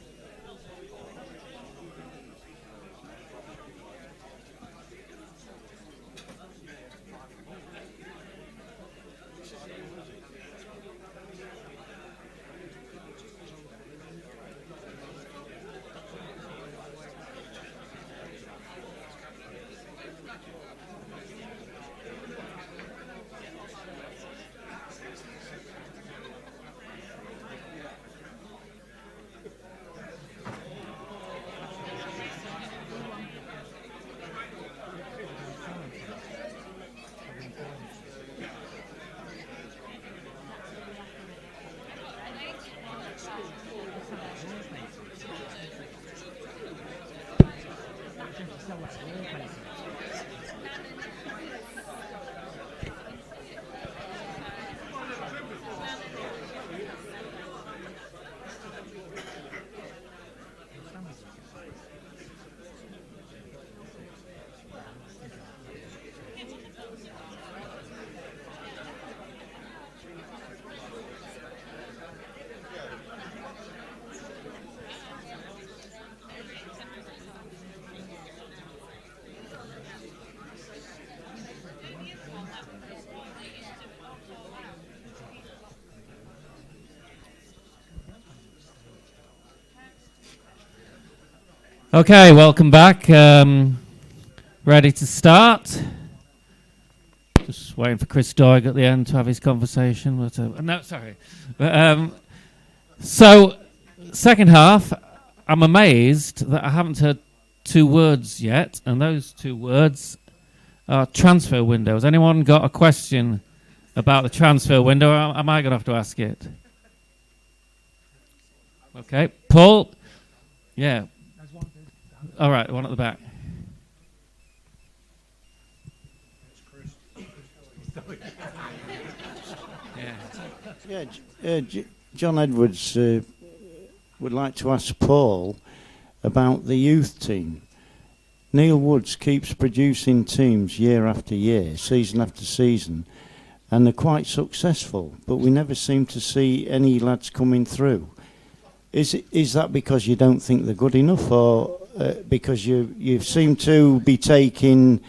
Okay, welcome back. Ready to start? Just waiting for Chris Doig at the end to have his conversation. But, no, sorry. So, second half, I'm amazed that I haven't heard two words yet, and those two words are transfer window. Has anyone got a question about the transfer window, or am I going to have to ask it? Okay, Paul? Yeah. All right, one at the back. John Edwards would like to ask Paul about the youth team. Neil Woods keeps producing teams year after year, season after season, and they're quite successful, but we never seem to see any lads coming through. Is that because you don't think they're good enough, or because you seem to be taking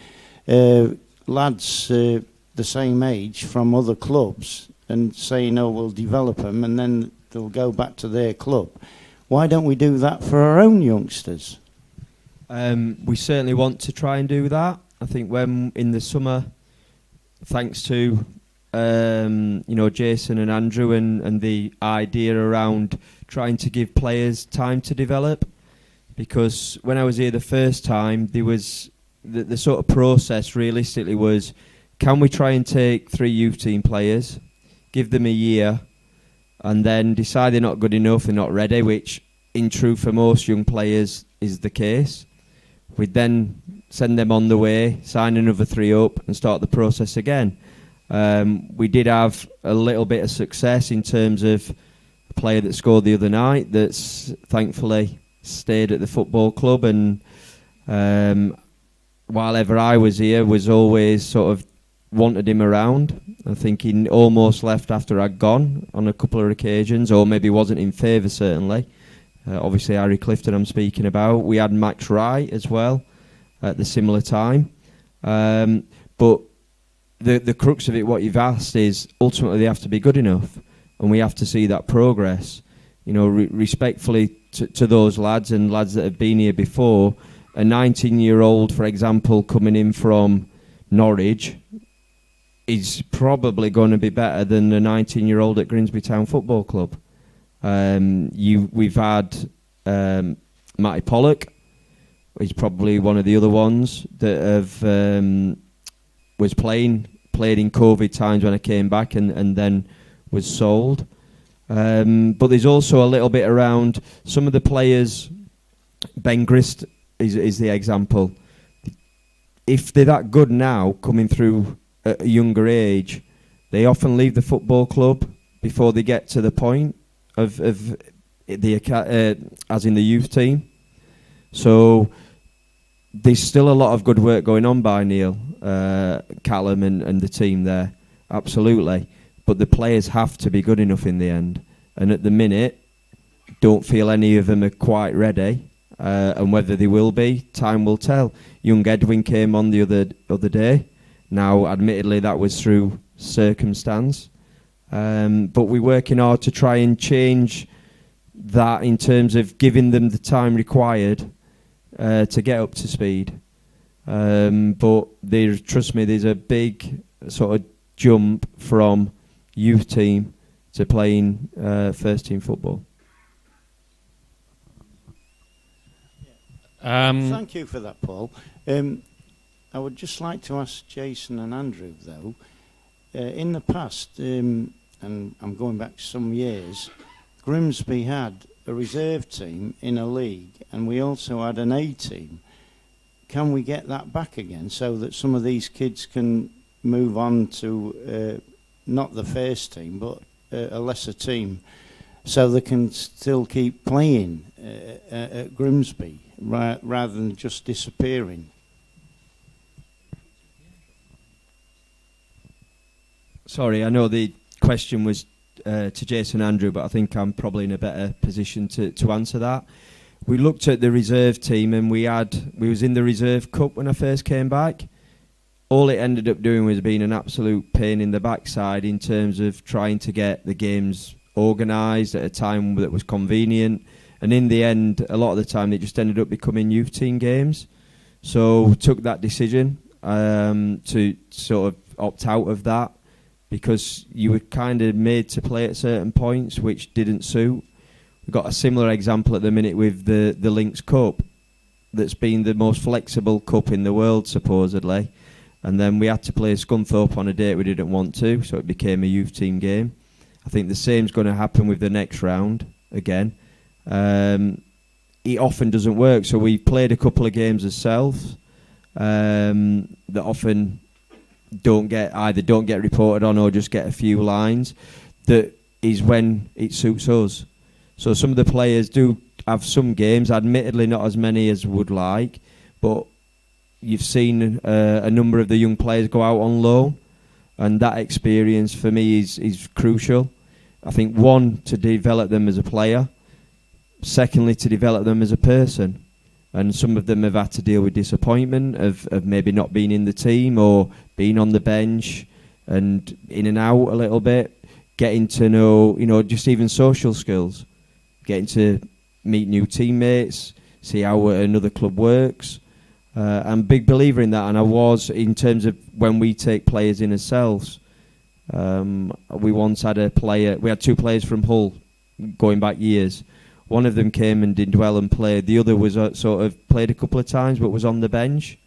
lads the same age from other clubs and saying, oh, we'll develop them, and then they'll go back to their club? Why don't we do that for our own youngsters? We certainly want to try and do that. I think when in the summer, thanks to Jason and Andrew and the idea around trying to give players time to develop, because when I was here the first time, there was the sort of process realistically was, can we try and take 3 youth team players, give them a year, and then decide they're not good enough, they're not ready, which in truth for most young players is the case. We'd then send them on the way, sign another 3 up and start the process again. We did have a little bit of success in terms of a player that scored the other night that's thankfully stayed at the football club, and while ever I was here was always sort of wanted him around. I think he almost left after I'd gone on a couple of occasions, or maybe wasn't in favour certainly. Obviously Harry Clifton I'm speaking about. We had Max Wright as well at the similar time. But the crux of it, what you've asked, is ultimately they have to be good enough, and we have to see that progress. Respectfully to those lads and lads that have been here before, a 19-year-old, for example, coming in from Norwich, is probably going to be better than the 19-year-old at Grimsby Town Football Club. We've had Matty Pollock. He's probably one of the other ones that have played in COVID times when I came back and then was sold. But there's also a little bit around some of the players. Ben Grist is the example. If they're that good now, coming through at a younger age, they often leave the football club before they get to the point of the as in the youth team. So there's still a lot of good work going on by Neil, Callum and the team there, absolutely. But the players have to be good enough in the end. And at the minute, don't feel any of them are quite ready. And whether they will be, time will tell. Young Edwin came on the other day. Now, admittedly, that was through circumstance. But we're working hard to try and change that in terms of giving them the time required to get up to speed. But trust me, there's a big sort of jump from youth team to playing first team football. Thank you for that, Paul. I would just like to ask Jason and Andrew, though, in the past, and I'm going back some years, Grimsby had a reserve team in a league, and we also had an A team. Can we get that back again so that some of these kids can move on to not the first team, but a lesser team, so they can still keep playing at Grimsby rather than just disappearing? Sorry, I know the question was to Jason Andrew, but I think I'm probably in a better position to answer that. We looked at the reserve team, and we was in the reserve cup when I first came back. All it ended up doing was being an absolute pain in the backside in terms of trying to get the games organised at a time that was convenient. And in the end, a lot of the time, it just ended up becoming youth team games. So took that decision to sort of opt out of that, because you were kind of made to play at certain points, which didn't suit. We've got a similar example at the minute with the Lynx Cup, that's been the most flexible cup in the world, supposedly. And then we had to play Scunthorpe on a date we didn't want to, so it became a youth team game. I think the same's going to happen with the next round again. It often doesn't work, so we played a couple of games ourselves that often don't get reported on or just get a few lines. That is when it suits us. So some of the players do have some games, admittedly not as many as would like, but you've seen a number of the young players go out on loan, and that experience for me is crucial. I think, one, to develop them as a player, secondly, to develop them as a person. And some of them have had to deal with disappointment of maybe not being in the team or being on the bench and in and out a little bit, getting to know, just even social skills, getting to meet new teammates, see how another club works. I'm a big believer in that, and I was, in terms of when we take players in ourselves. We once had we had two players from Hull going back years. One of them came and did well and played. The other was sort of played a couple of times but was on the bench.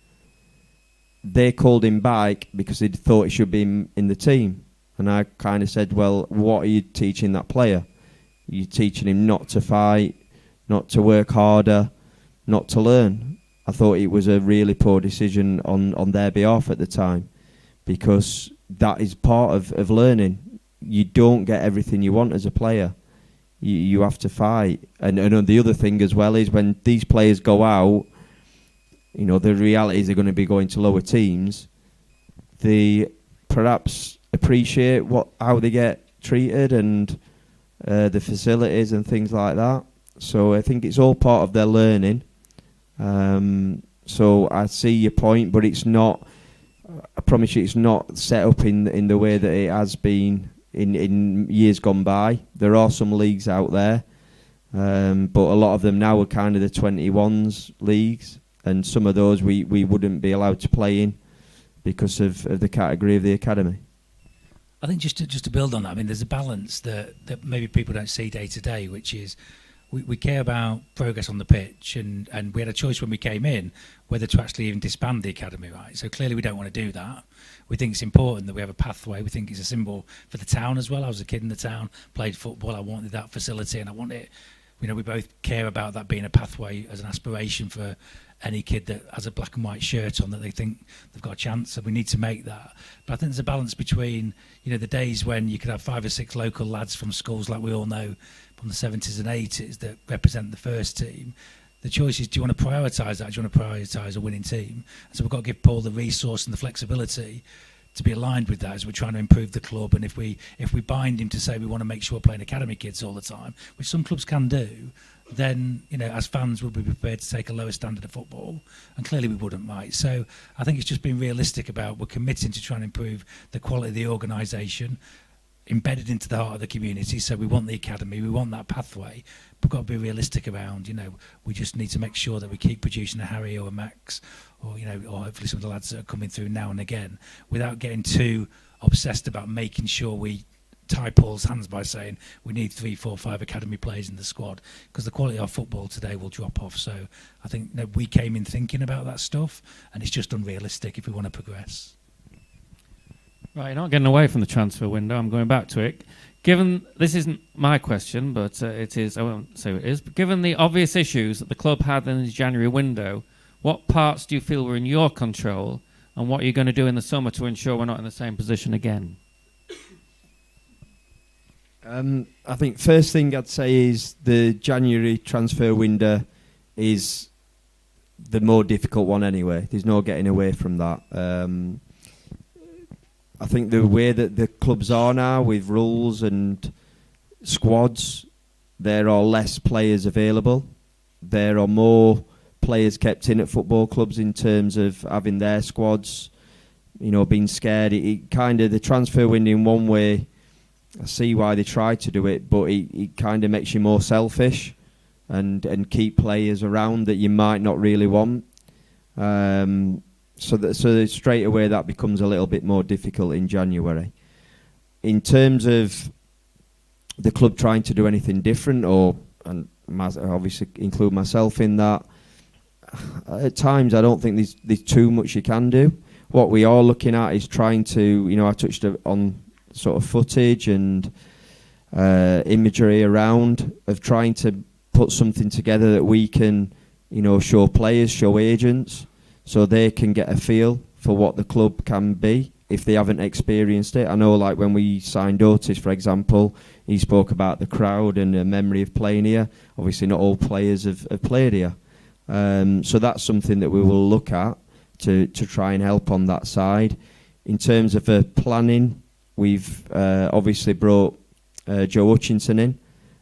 They called him back because they thought he should be in the team. And I kind of said, well, what are you teaching that player? You're teaching him not to fight, not to work harder, not to learn. I thought it was a really poor decision on their behalf at the time, because that is part of learning. You don't get everything you want as a player. You have to fight. And the other thing as well is when these players go out, the reality is they're going to be going to lower teams. They perhaps appreciate how they get treated and the facilities and things like that. So I think it's all part of their learning. So I see your point, but it's not. I promise you, it's not set up in the way that it has been in years gone by. There are some leagues out there, but a lot of them now are kind of the 21s leagues, and some of those we wouldn't be allowed to play in because of the category of the academy. I think just to build on that, I mean, there's a balance that maybe people don't see day to day, which is we care about progress on the pitch, and we had a choice when we came in whether to actually even disband the academy, right? So clearly we don't want to do that. We think it's important that we have a pathway. We think it's a symbol for the town as well. I was a kid in the town, played football. I wanted that facility, and I want it. You know, we both care about that being a pathway as an aspiration for any kid that has a black and white shirt on, that they think they've got a chance, and we need to make that. But I think there's a balance between, you know, the days when you could have 5 or 6 local lads from schools like we all know from the 70s and 80s that represent the first team. The choice is, do you want to prioritise that? Do you want to prioritise a winning team? And so we've got to give Paul the resource and the flexibility to be aligned with that as we're trying to improve the club. And if we bind him to say we want to make sure we're playing academy kids all the time, which some clubs can do, then, you know, as fans, we'll be prepared to take a lower standard of football, and clearly we wouldn't, right? So I think it's just being realistic about, we're committing to trying to improve the quality of the organisation, embedded into the heart of the community. So we want the academy, we want that pathway, but we've got to be realistic around, you know, we just need to make sure that we keep producing a Harry or a Max, or, you know, or hopefully some of the lads that are coming through now and again, without getting too obsessed about making sure we tie Paul's hands by saying we need 3, 4, 5 academy players in the squad, because the quality of football today will drop off. So I think that we came in thinking about that stuff, and it's just unrealistic if we want to progress. Right, you're not getting away from the transfer window. I'm going back to it. Given, this isn't my question, but it is, I won't say what it is, but given the obvious issues that the club had in the January window, what parts do you feel were in your control, and what are you going to do in the summer to ensure we're not in the same position again? I think first thing I'd say is the January transfer window is the more difficult one anyway. There's no getting away from that. I think the way that the clubs are now, with rules and squads, there are less players available. There are more players kept in at football clubs in terms of having their squads, you know, being scared. It kind of, the transfer window in one way, I see why they try to do it, but it kind of makes you more selfish and keep players around that you might not really want. So straight away that becomes a little bit more difficult in January. In terms of the club trying to do anything different, and obviously include myself in that, at times I don't think there's too much you can do. What we are looking at is trying to, you know, I touched on sort of footage and imagery around, of trying to put something together that we can, you know, show players, show agents, so they can get a feel for what the club can be if they haven't experienced it. I know, like when we signed Otis, for example, he spoke about the crowd and a memory of playing here. Obviously not all players have played here. So that's something that we will look at to try and help on that side. In terms of planning, we've obviously brought Joe Hutchinson in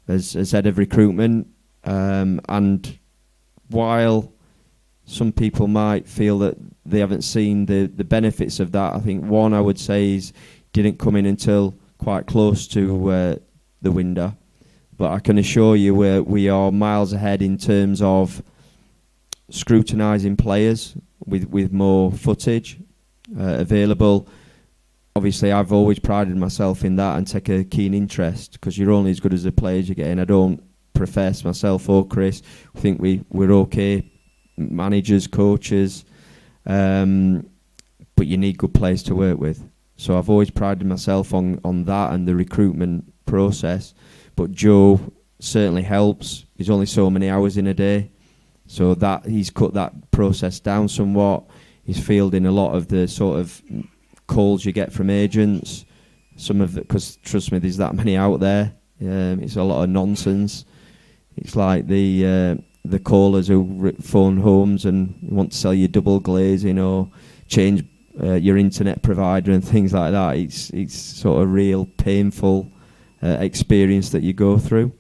as head of recruitment, and while some people might feel that they haven't seen the benefits of that, I think one I would say is didn't come in until quite close to the window, but I can assure you we are miles ahead in terms of scrutinising players with more footage available. Obviously, I've always prided myself in that and take a keen interest, because you're only as good as the players you get in. I don't profess, myself or Chris, we think we're okay, managers, coaches, but you need good players to work with. So I've always prided myself on that and the recruitment process. But Joe certainly helps. There's only so many hours in a day, so that he's cut that process down somewhat. He's fielding a lot of the sort of calls you get from agents, some of it, because trust me, there's that many out there. It's a lot of nonsense. It's like the callers who phone homes and want to sell you double glazing or change your internet provider and things like that. It's sort of real painful experience that you go through.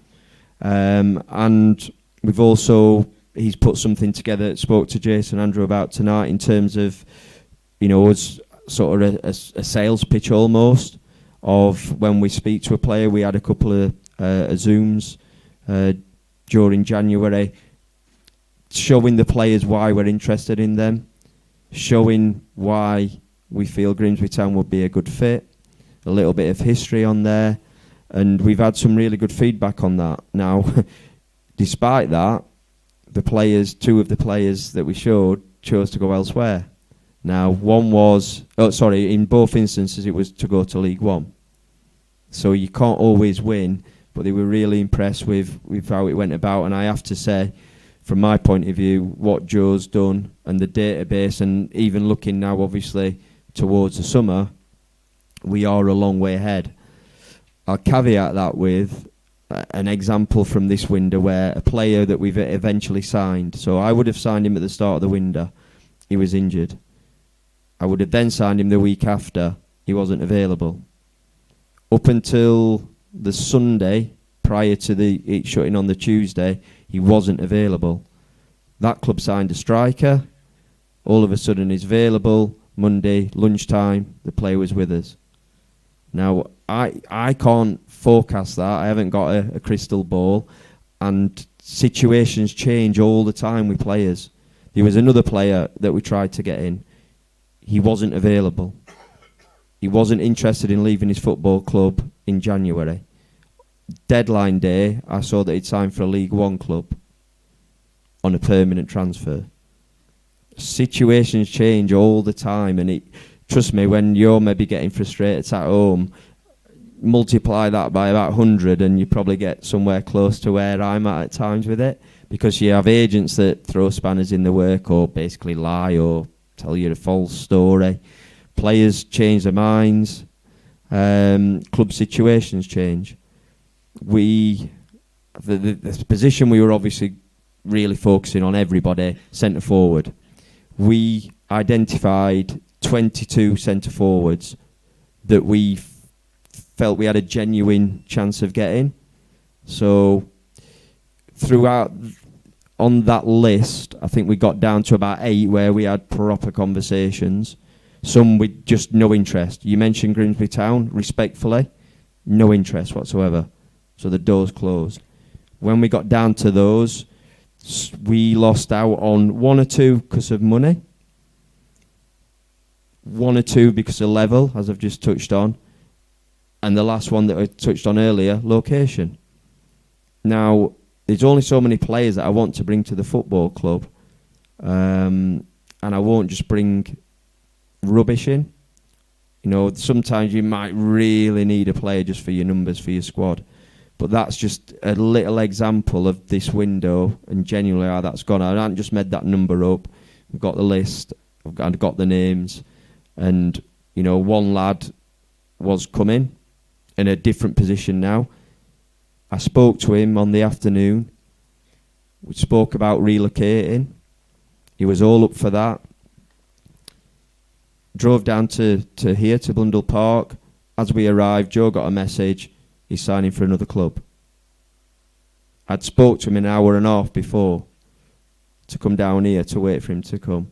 And we've also, he's put something together, spoke to Jason Andrew about tonight, in terms of, you know, us sort of a sales pitch almost, of when we speak to a player. We had a couple of Zooms during January, showing the players why we're interested in them, showing why we feel Grimsby Town would be a good fit, a little bit of history on there, and we've had some really good feedback on that. Now, despite that, two of the players that we showed chose to go elsewhere. Now, one was, in both instances it was to go to League One. So you can't always win, but they were really impressed with how it went about. And I have to say, from my point of view, what Joe's done and the database, and even looking now obviously towards the summer, we are a long way ahead. I'll caveat that with an example from this window where a player that we've eventually signed, so I would have signed him at the start of the window, he was injured. I would have then signed him the week after, he wasn't available. Up until the Sunday, prior to it shutting on the Tuesday, he wasn't available. That club signed a striker, all of a sudden he's available, Monday, lunchtime, the player was with us. Now, I can't forecast that, I haven't got a crystal ball, and situations change all the time with players. There was another player that we tried to get in, he wasn't available. He wasn't interested in leaving his football club in January. Deadline day, I saw that he'd signed for a League One club on a permanent transfer. Situations change all the time, and trust me, when you're maybe getting frustrated at home, multiply that by about 100 and you probably get somewhere close to where I'm at times with it, because you have agents that throw spanners in the work or basically lie or tell you a false story. Players change their minds. Club situations change. The position we were obviously really focusing on, everybody, centre forward. We identified 22 centre forwards that we felt we had a genuine chance of getting. So throughout on that list, I think we got down to about 8 where we had proper conversations. Some with just no interest. You mentioned Grimsby Town, respectfully, no interest whatsoever. So the door's closed. When we got down to those, we lost out on 1 or 2 because of money, 1 or 2 because of level, as I've just touched on, and the last one that I touched on earlier, location. Now, there's only so many players that I want to bring to the football club, and I won't just bring rubbish in. You know, sometimes you might really need a player just for your numbers, for your squad. But that's just a little example of this window and genuinely how that's gone. I haven't just made that number up. We've got the list, I've got the names, and, you know, one lad was coming in a different position now. I spoke to him on the afternoon. We spoke about relocating. He was all up for that. Drove down to here, to Blundell Park. As we arrived, Joe got a message. He's signing for another club. I'd spoke to him an hour and a half before to come down here to wait for him to come.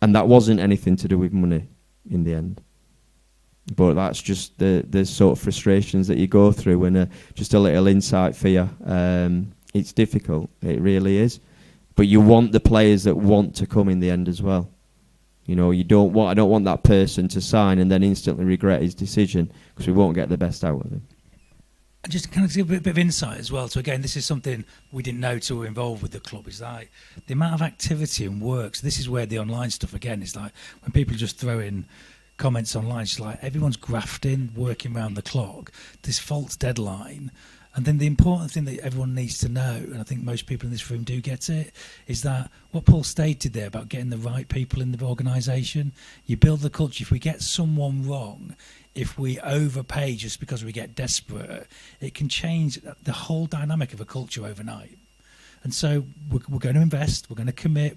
And that wasn't anything to do with money in the end. But that's just the sort of frustrations that you go through, and just a little insight for you. It's difficult, it really is. But you want the players that want to come in the end as well. You know, I don't want that person to sign and then instantly regret his decision, because we won't get the best out of him. And just kind of give a bit of insight as well. So again, this is something we didn't know till we were involved with the club. Is like the amount of activity and work. So this is where the online stuff again is like when people just throw in comments online, it's like everyone's grafting, working around the clock, this false deadline. And then the important thing that everyone needs to know, and I think most people in this room do get it, is that what Paul stated there about getting the right people in the organisation, you build the culture. If we get someone wrong, if we overpay just because we get desperate, it can change the whole dynamic of a culture overnight. And so we're going to invest, we're going to commit,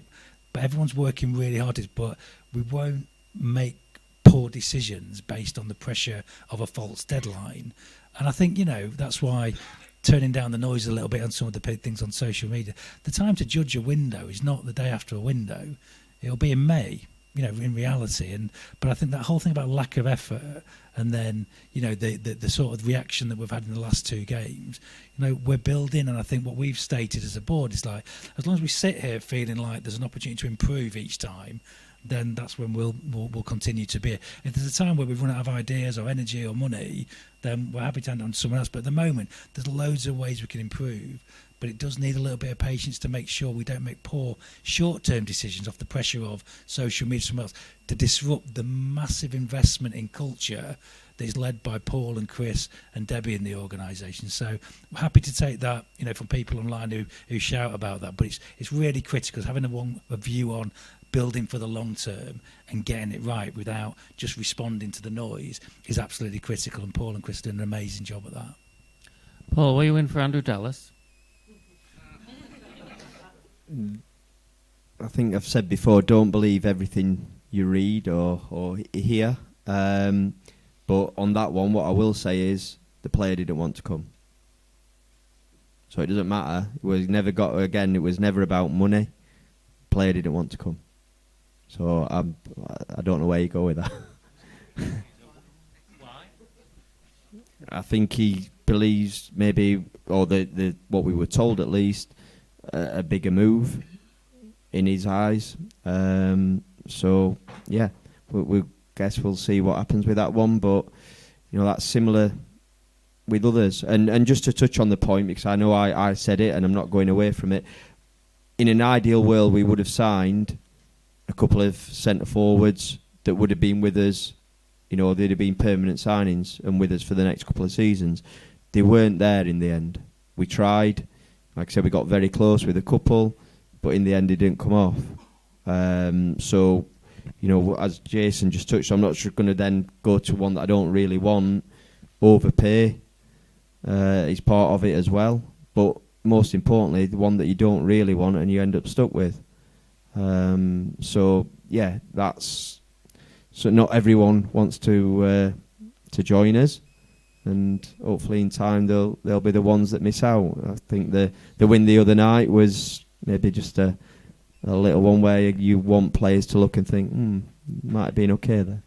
but everyone's working really hard, but we won't make poor decisions based on the pressure of a false deadline. And I think, you know, that's why turning down the noise a little bit on some of the things on social media, the time to judge a window is not the day after a window. It'll be in May, you know, in reality. But I think that whole thing about lack of effort and then, you know, the sort of reaction that we've had in the last 2 games, you know, we're building. And I think what we've stated as a board is like, as long as we sit here feeling like there's an opportunity to improve each time, then that's when we'll continue to be. If there's a time where we've run out of ideas or energy or money, then we're happy to hand it on to someone else. But at the moment, there's loads of ways we can improve. But it does need a little bit of patience to make sure we don't make poor short-term decisions off the pressure of social media, someone else, to disrupt the massive investment in culture that is led by Paul and Chris and Debbie in the organisation. So I'm happy to take that, from people online who shout about that. But it's really critical, having a view on building for the long term and getting it right without just responding to the noise is absolutely critical. And Paul and Chris did an amazing job at that. Paul, were you in for Andrew Dallas? I think I've said before, don't believe everything you read or hear. But on that one, what I will say is the player didn't want to come. So it doesn't matter. It was never about money. The player didn't want to come. So I don't know where you go with that. Why? I think he believes maybe, or the what we were told at least, a bigger move in his eyes. So yeah, we guess we'll see what happens with that one. But that's similar with others. And just to touch on the point, because I know I said it and I'm not going away from it. In an ideal world, we would have signed a couple of centre forwards that would have been with us. They'd have been permanent signings and with us for the next couple of seasons. They weren't there in the end. We tried. Like I said, we got very close with a couple, but in the end, it didn't come off. So, as Jason just touched, I'm not going to then go to one that I don't really want, overpay. Is part of it as well. But most importantly, the one that you don't really want and you end up stuck with. So, yeah, so not everyone wants to join us. And hopefully in time they'll be the ones that miss out. I think the win the other night was maybe just a little one where you want players to look and think, might have been okay there.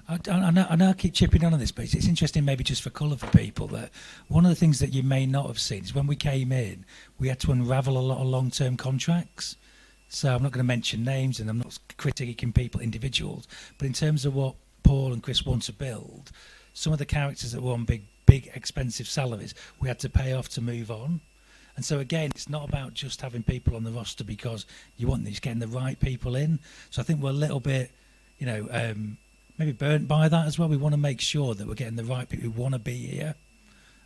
I know I keep chipping on this, but it's interesting maybe just for colour for people that one of the things that you may not have seen is when we came in, we had to unravel a lot of long-term contracts. So I'm not going to mention names and I'm not critiquing people, individuals, but in terms of what Paul and Chris want to build, some of the characters that were on big expensive salaries, we had to pay off to move on. And so again, it's not about just having people on the roster because you want these, getting the right people in. So I think we're a little bit, maybe burnt by that as well. We want to make sure that we're getting the right people who want to be here.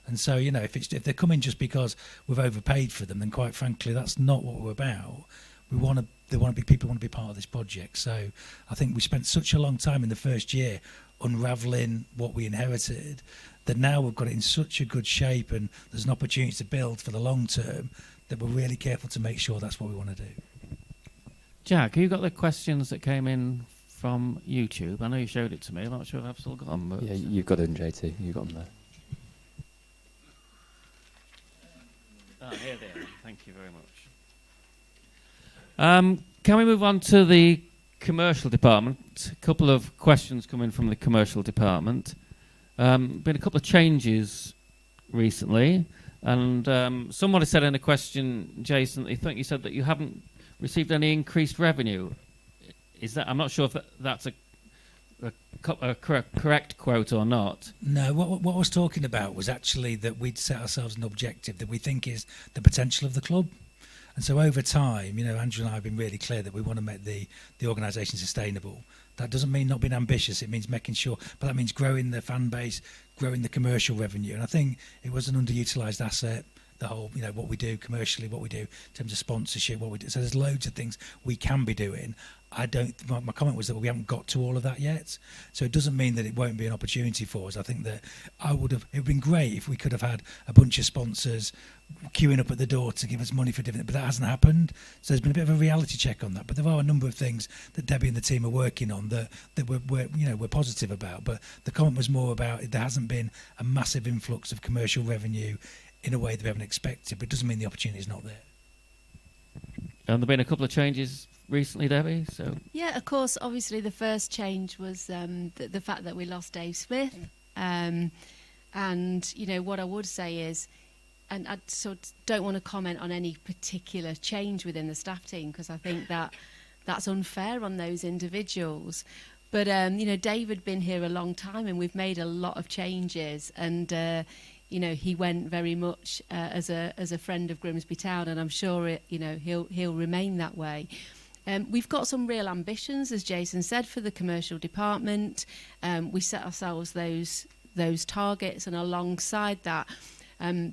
And so, if they're coming just because we've overpaid for them, then quite frankly, that's not what we're about. People want to be part of this project. So I think we spent such a long time in the first year unravelling what we inherited that now we've got it in such a good shape and there's an opportunity to build for the long term that we're really careful to make sure that's what we want to do. Jack, you got the questions that came in from YouTube? I know you showed it to me. I'm not sure if I've still got them. But yeah, you've got them, JT. You've got them there. Here they are. Thank you very much. Can we move on to the commercial department? A couple of questions coming from the commercial department. Been a couple of changes recently, and somebody said in a question, Jason, I think you said that you haven't received any increased revenue. Is that? I'm not sure if that's a correct quote or not. No, what I was talking about was actually that we'd set ourselves an objective that we think is the potential of the club. And so over time, Andrew and I have been really clear that we want to make the organisation sustainable. That doesn't mean not being ambitious, it means making sure, but that means growing the fan base, growing the commercial revenue. And I think it was an underutilised asset, the whole, what we do commercially, what we do in terms of sponsorship, what we do. So there's loads of things we can be doing. My comment was that we haven't got to all of that yet. So it doesn't mean that it won't be an opportunity for us. I think that it would have been great if we could have had a bunch of sponsors queuing up at the door to give us money for dividend, but that hasn't happened. So there's been a bit of a reality check on that. But there are a number of things that Debbie and the team are working on that we're positive about. But the comment was more about there hasn't been a massive influx of commercial revenue in a way that we haven't expected, but it doesn't mean the opportunity is not there. And there have been a couple of changes recently, Debbie. So yeah, of course. Obviously, the first change was the fact that we lost Dave Smith, and what I would say is, and I don't want to comment on any particular change within the staff team because I think that that's unfair on those individuals. But you know, David been here a long time, and we've made a lot of changes. And you know, he went very much as a friend of Grimsby Town, and I'm sure you know, he'll remain that way. We've got some real ambitions, as Jason said, for the commercial department. We set ourselves those targets, and alongside that,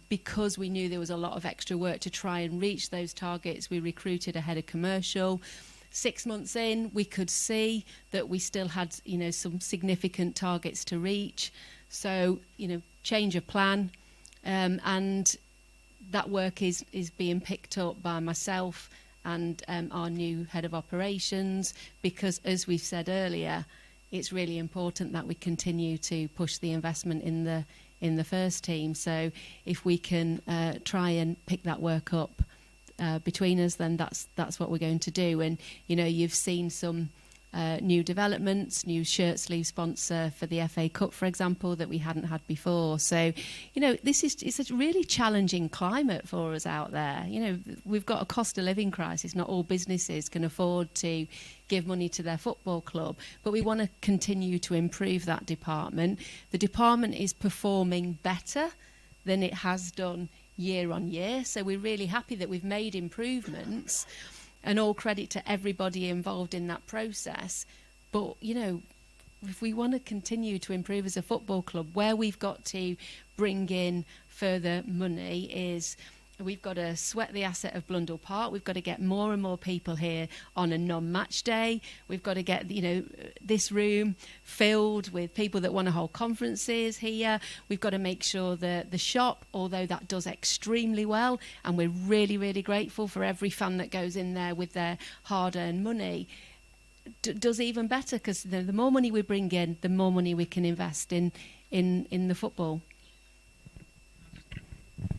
because we knew there was a lot of extra work to try and reach those targets, we recruited a head of commercial. 6 months in, we could see that we still had, you know, some significant targets to reach. So, you know, change of plan, and that work is being picked up by myself and our new head of operations, because, as we've said earlier, it's really important that we continue to push the investment in the first team. So if we can try and pick that work up between us, then that's what we're going to do. And you know, you've seen some new developments, new shirt sleeve sponsor for the FA Cup, for example, that we hadn't had before. So, you know, it's a really challenging climate for us out there. You know, we've got a cost of living crisis. Not all businesses can afford to give money to their football club, but we want to continue to improve that department. The department is performing better than it has done year on year, so we're really happy that we've made improvements. And all credit to everybody involved in that process. But, you know, if we want to continue to improve as a football club, where we've got to bring in further money is we've got to sweat the asset of Blundell Park. We've got to get more and more people here on a non-match day. We've got to get, you know, this room filled with people that want to hold conferences here. We've got to make sure that the shop, although that does extremely well, and we're really, really grateful for every fan that goes in there with their hard-earned money, does even better, because the more money we bring in, the more money we can invest in the football.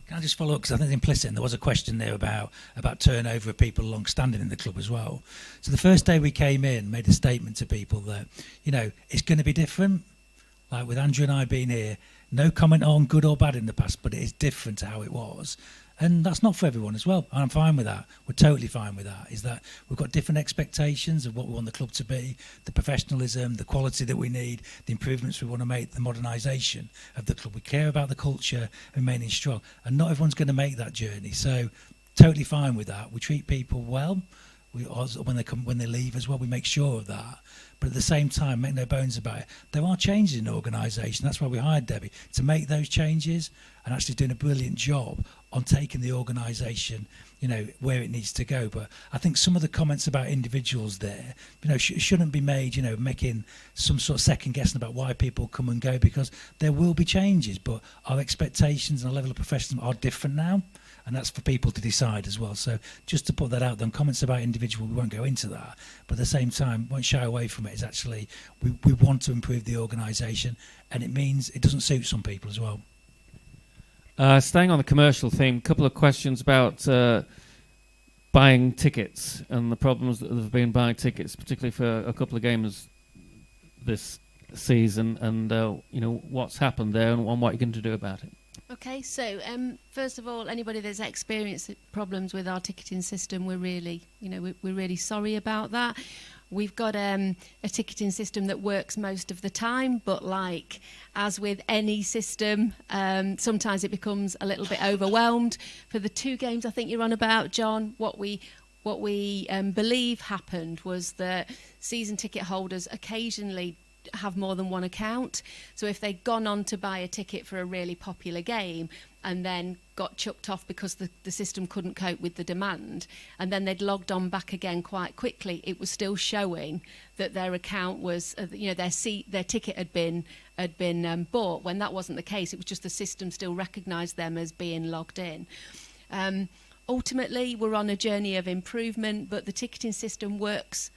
Can I just follow up, because I think implicit, and there was a question there about turnover of people long-standing in the club as well. So the first day we came in, made a statement to people that, you know, it's going to be different. Like with Andrew and I being here, no comment on good or bad in the past, but it is different to how it was. And that's not for everyone as well. I'm fine with that. We're totally fine with that. Is that we've got different expectations of what we want the club to be, the professionalism, the quality that we need, the improvements we want to make, the modernisation of the club. We care about the culture remaining strong. And not everyone's going to make that journey. So totally fine with that. We treat people well. We also, when they leave as well, we make sure of that. But at the same time, make no bones about it, there are changes in the organisation. That's why we hired Debbie, to make those changes, and actually doing a brilliant job on taking the organisation, you know, where it needs to go. But I think some of the comments about individuals there, you know, shouldn't be made, you know, making some sort of second guessing about why people come and go, because there will be changes, but our expectations and our level of professionalism are different now. And that's for people to decide as well. So just to put that out there, comments about individual, we won't go into that. But at the same time, won't shy away from it. Is actually, we want to improve the organisation, and it means it doesn't suit some people as well. Staying on the commercial theme, a couple of questions about buying tickets and the problems that have been buying tickets, particularly for a couple of games this season, and you know, what's happened there and what you're going to do about it. Okay, so first of all, anybody that's experienced problems with our ticketing system, we're really sorry about that. We've got a ticketing system that works most of the time, but like as with any system, sometimes it becomes a little bit overwhelmed. For the 2 games I think you're on about, John, what we believe happened was that season ticket holders occasionally have more than one account. So if they'd gone on to buy a ticket for a really popular game and then got chucked off because the system couldn't cope with the demand, and then they'd logged on back again quite quickly, it was still showing that their account was, their ticket had been bought, when that wasn't the case. It was just the system still recognised them as being logged in. Ultimately, we're on a journey of improvement, but the ticketing system works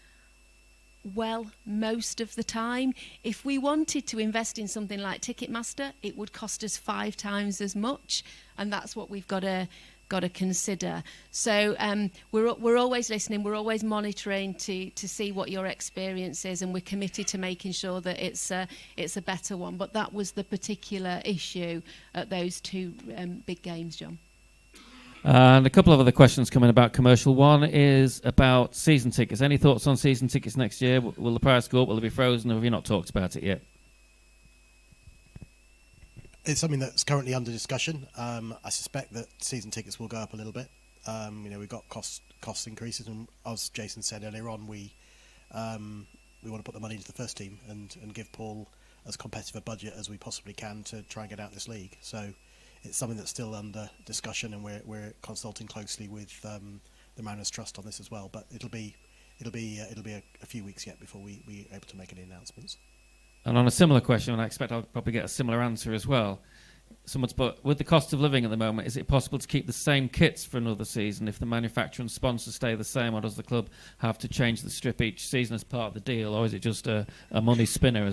well most of the time. If we wanted to invest in something like Ticketmaster, it would cost us 5 times as much, and that's what we've got to consider. So we're always listening, we're always monitoring to see what your experience is, and we're committed to making sure that it's a better one. But that was the particular issue at those 2 big games, John. And a couple of other questions coming about commercial. One is about season tickets. Any thoughts on season tickets next year? Will the price go up? Will it be frozen? Or have you not talked about it yet? It's something that's currently under discussion. I suspect that season tickets will go up a little bit. We've got cost increases, and as Jason said earlier on, we want to put the money into the first team and give Paul as competitive a budget as we possibly can to try and get out this league. So it's something that's still under discussion, and we're consulting closely with the Mariners Trust on this as well. But it'll be a few weeks yet before we're able to make any announcements. And on a similar question, and I expect I'll probably get a similar answer as well. Someone's put, with the cost of living at the moment, is it possible to keep the same kits for another season if the manufacturer and sponsors stay the same, or does the club have to change the strip each season as part of the deal, or is it just a money spinner?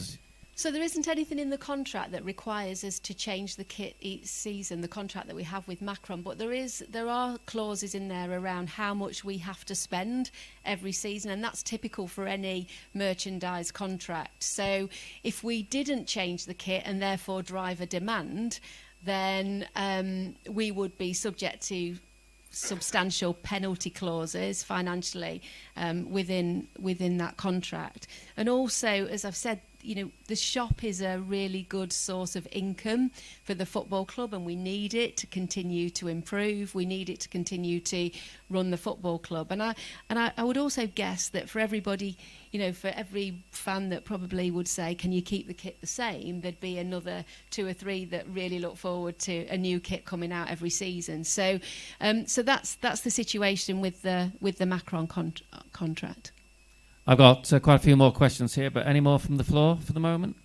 So there isn't anything in the contract that requires us to change the kit each season, the contract that we have with Macron, but there are clauses in there around how much we have to spend every season, and that's typical for any merchandise contract. So if we didn't change the kit and therefore drive a demand, then we would be subject to substantial penalty clauses financially within that contract. And also, as I've said, the shop is a really good source of income for the football club, and we need it to continue to improve. We need it to continue to run the football club. And I would also guess that for everybody, for every fan that probably would say, can you keep the kit the same, there'd be another 2 or 3 that really look forward to a new kit coming out every season. So that's the situation with the Macron contract. I've got quite a few more questions here, but any more from the floor for the moment?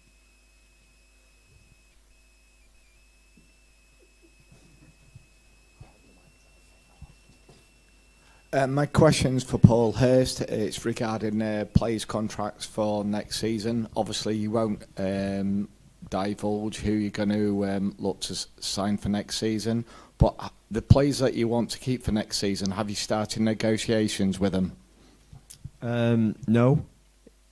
My question's for Paul Hurst. It's regarding players' contracts for next season. Obviously, you won't divulge who you're going to look to sign for next season, but the players that you want to keep for next season, have you started negotiations with them? No,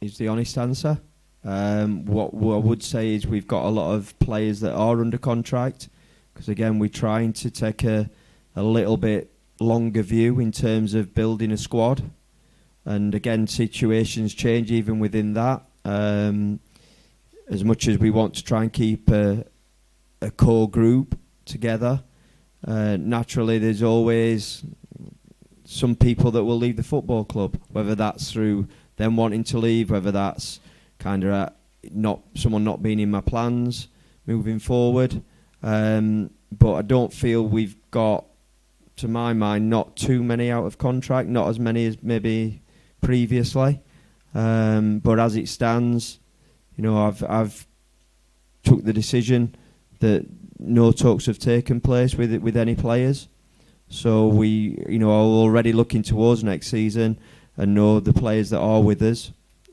is the honest answer. What I would say is we've got a lot of players that are under contract, because again we're trying to take a little bit longer view in terms of building a squad, and again situations change even within that. As much as we want to try and keep a core group together, naturally there's always some people that will leave the football club, whether that's through them wanting to leave, whether that's kind of someone not being in my plans moving forward. But I don't feel we've got, to my mind, not too many out of contract, not as many as maybe previously. But as it stands, I've took the decision that no talks have taken place with any players. So we, are already looking towards next season and know the players that are with us,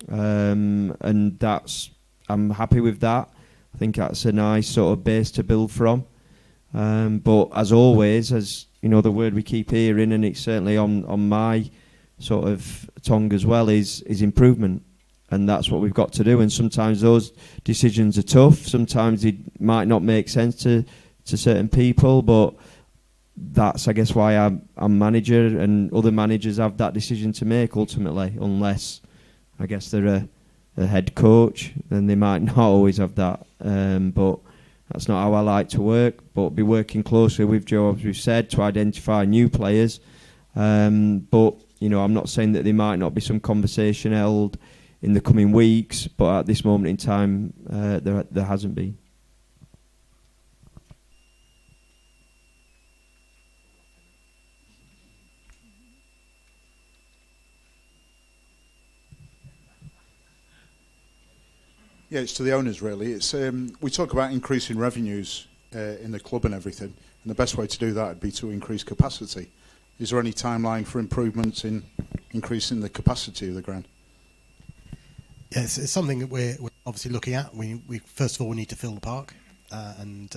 and I'm happy with that. I think that's a nice sort of base to build from. But as always, as the word we keep hearing, and it's certainly on my sort of tongue as well, is improvement, and that's what we've got to do. And sometimes those decisions are tough. Sometimes it might not make sense to certain people, but that's, I guess, why I'm manager, and other managers have that decision to make ultimately, unless, I guess, they're a head coach, then they might not always have that. But that's not how I like to work, but be working closely with Joe, as we've said, to identify new players. But, I'm not saying that there might not be some conversation held in the coming weeks, but at this moment in time, there hasn't been. Yeah, it's to the owners really. It's we talk about increasing revenues in the club and everything, and the best way to do that would be to increase capacity. Is there any timeline for improvements in increasing the capacity of the ground? Yeah, it's something that we're obviously looking at. We first of all we need to fill the park, and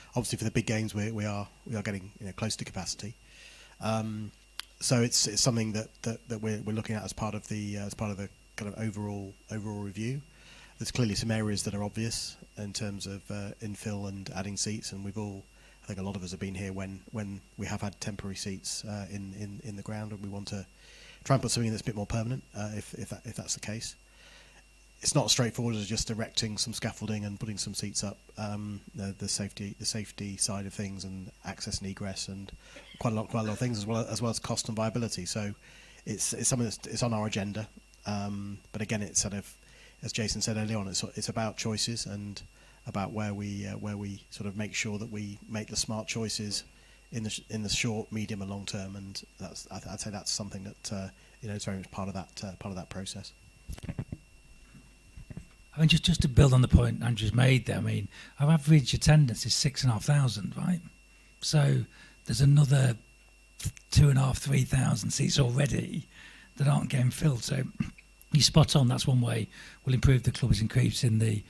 obviously for the big games we are getting close to capacity. So it's something that we're looking at as part of the kind of overall review. There's clearly some areas that are obvious in terms of infill and adding seats, and we've all, I think a lot of us have been here when we have had temporary seats in the ground, and we want to try and put something that's a bit more permanent if that's the case. It's not as straightforward as just erecting some scaffolding and putting some seats up. The safety side of things, and access and egress, and quite a lot of things, as well as cost and viability. So it's something that's on our agenda. But again, it's sort of, as Jason said earlier on, it's about choices and about where we sort of make sure that we make the smart choices in the short, medium, and long term. And I'd say that's something that is very much part of that process. I mean, just to build on the point Andrew's made there, I mean, our average attendance is 6,500, right? So there's another 2,500, 3,000 seats already that aren't getting filled. So you're spot on. That's one way we'll improve the club, is increasing the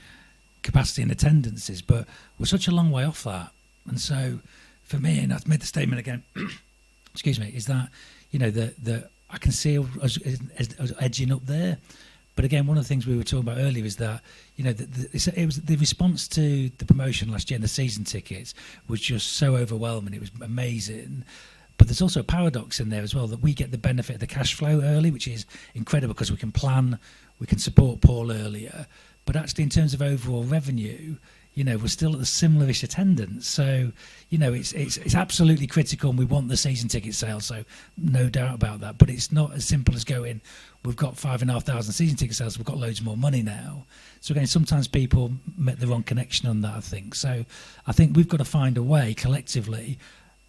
capacity and attendances. But we're such a long way off that. And so for me, and I've made the statement again, excuse me, is that, that I can see us edging up there. But again, one of the things we were talking about earlier is that, it was the response to the promotion last year and the season tickets was just so overwhelming. It was amazing. But there's also a paradox in there as well, that we get the benefit of the cash flow early, which is incredible because we can plan, we can support Paul earlier. But actually, in terms of overall revenue, we're still at the similar-ish attendance. So, it's absolutely critical, and we want the season ticket sales, so no doubt about that. But it's not as simple as going, we've got 5,500 season ticket sales, we've got loads more money now. So again, sometimes people make the wrong connection on that, I think. So I think we've got to find a way collectively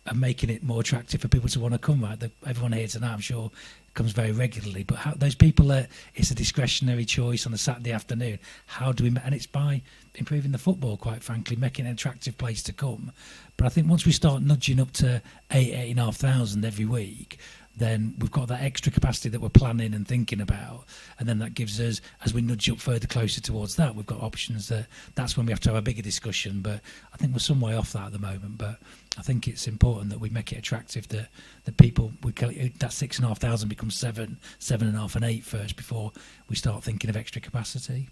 of making it more attractive for people to want to come, right? Everyone here tonight, I'm sure, comes very regularly, but those people that it's a discretionary choice on a Saturday afternoon, how do we, and it's by improving the football, quite frankly, making it an attractive place to come. But I think once we start nudging up to 8,500 every week, then we've got that extra capacity that we're planning and thinking about, and then that gives us, as we nudge up further closer towards that, we've got options. That's when we have to have a bigger discussion, but I think we're some way off that at the moment. But I think it's important that we make it attractive, that people, that 6,500 becomes 7, 7.5 and 8 first before we start thinking of extra capacity.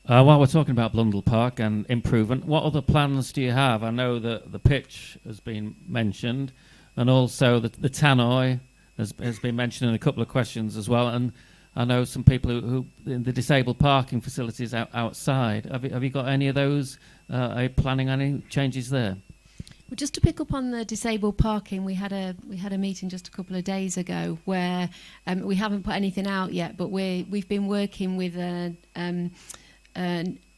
While we're talking about Blundell Park and improvement, what other plans do you have? I know that the pitch has been mentioned, and also the tannoy has been mentioned in a couple of questions as well. And I know some people who in the disabled parking facilities outside. Have you got any of those? Are you planning any changes there? Well, just to pick up on the disabled parking, we had a meeting just a couple of days ago where we haven't put anything out yet, but we've been working with a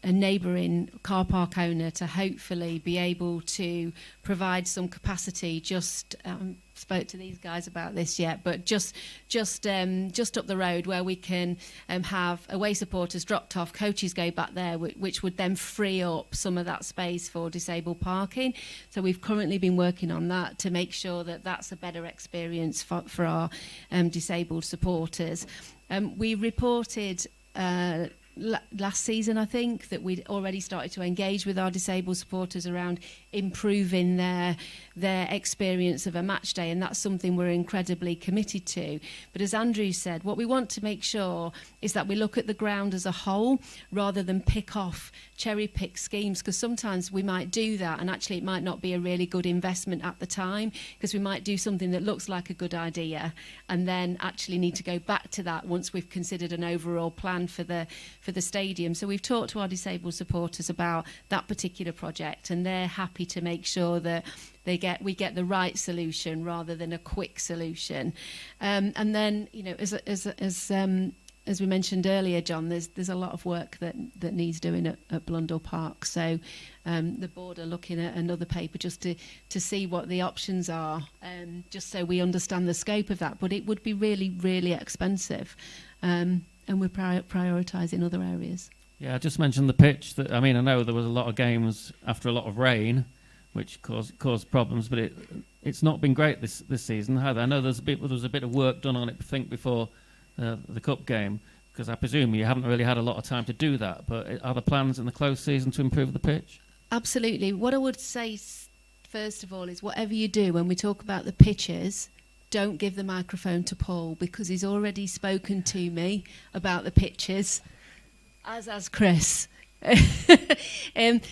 neighbouring car park owner to hopefully be able to provide some capacity. Just spoke to these guys about this yet, but just up the road where we can have away supporters dropped off, coaches go back there, which would then free up some of that space for disabled parking. So we've currently been working on that to make sure that that's a better experience for our disabled supporters. We reported last season, I think, that we'd already started to engage with our disabled supporters around improving their experience of a match day, and that's something we're incredibly committed to. But as Andrew said, what we want to make sure is that we look at the ground as a whole rather than cherry pick schemes, because sometimes we might do that and actually it might not be a really good investment at the time, because we might do something that looks like a good idea and then actually need to go back to that once we've considered an overall plan for the stadium. So we've talked to our disabled supporters about that particular project, and they're happy to make sure that we get the right solution rather than a quick solution. And then, as we mentioned earlier, John, there's a lot of work that needs doing at Blundell Park. So the board are looking at another paper just to see what the options are, just so we understand the scope of that. But it would be really, really expensive. And we're prioritising other areas. Yeah, I just mentioned the pitch. I know there was a lot of games after a lot of rain, which caused problems, but it's not been great this season either. I know there was a bit of work done on it, I think, before the cup game, because I presume you haven't really had a lot of time to do that. But are there plans in the close season to improve the pitch? Absolutely. What I would say first of all is, whatever you do, when we talk about the pitches, don't give the microphone to Paul, because he's already spoken to me about the pitches, as has Chris.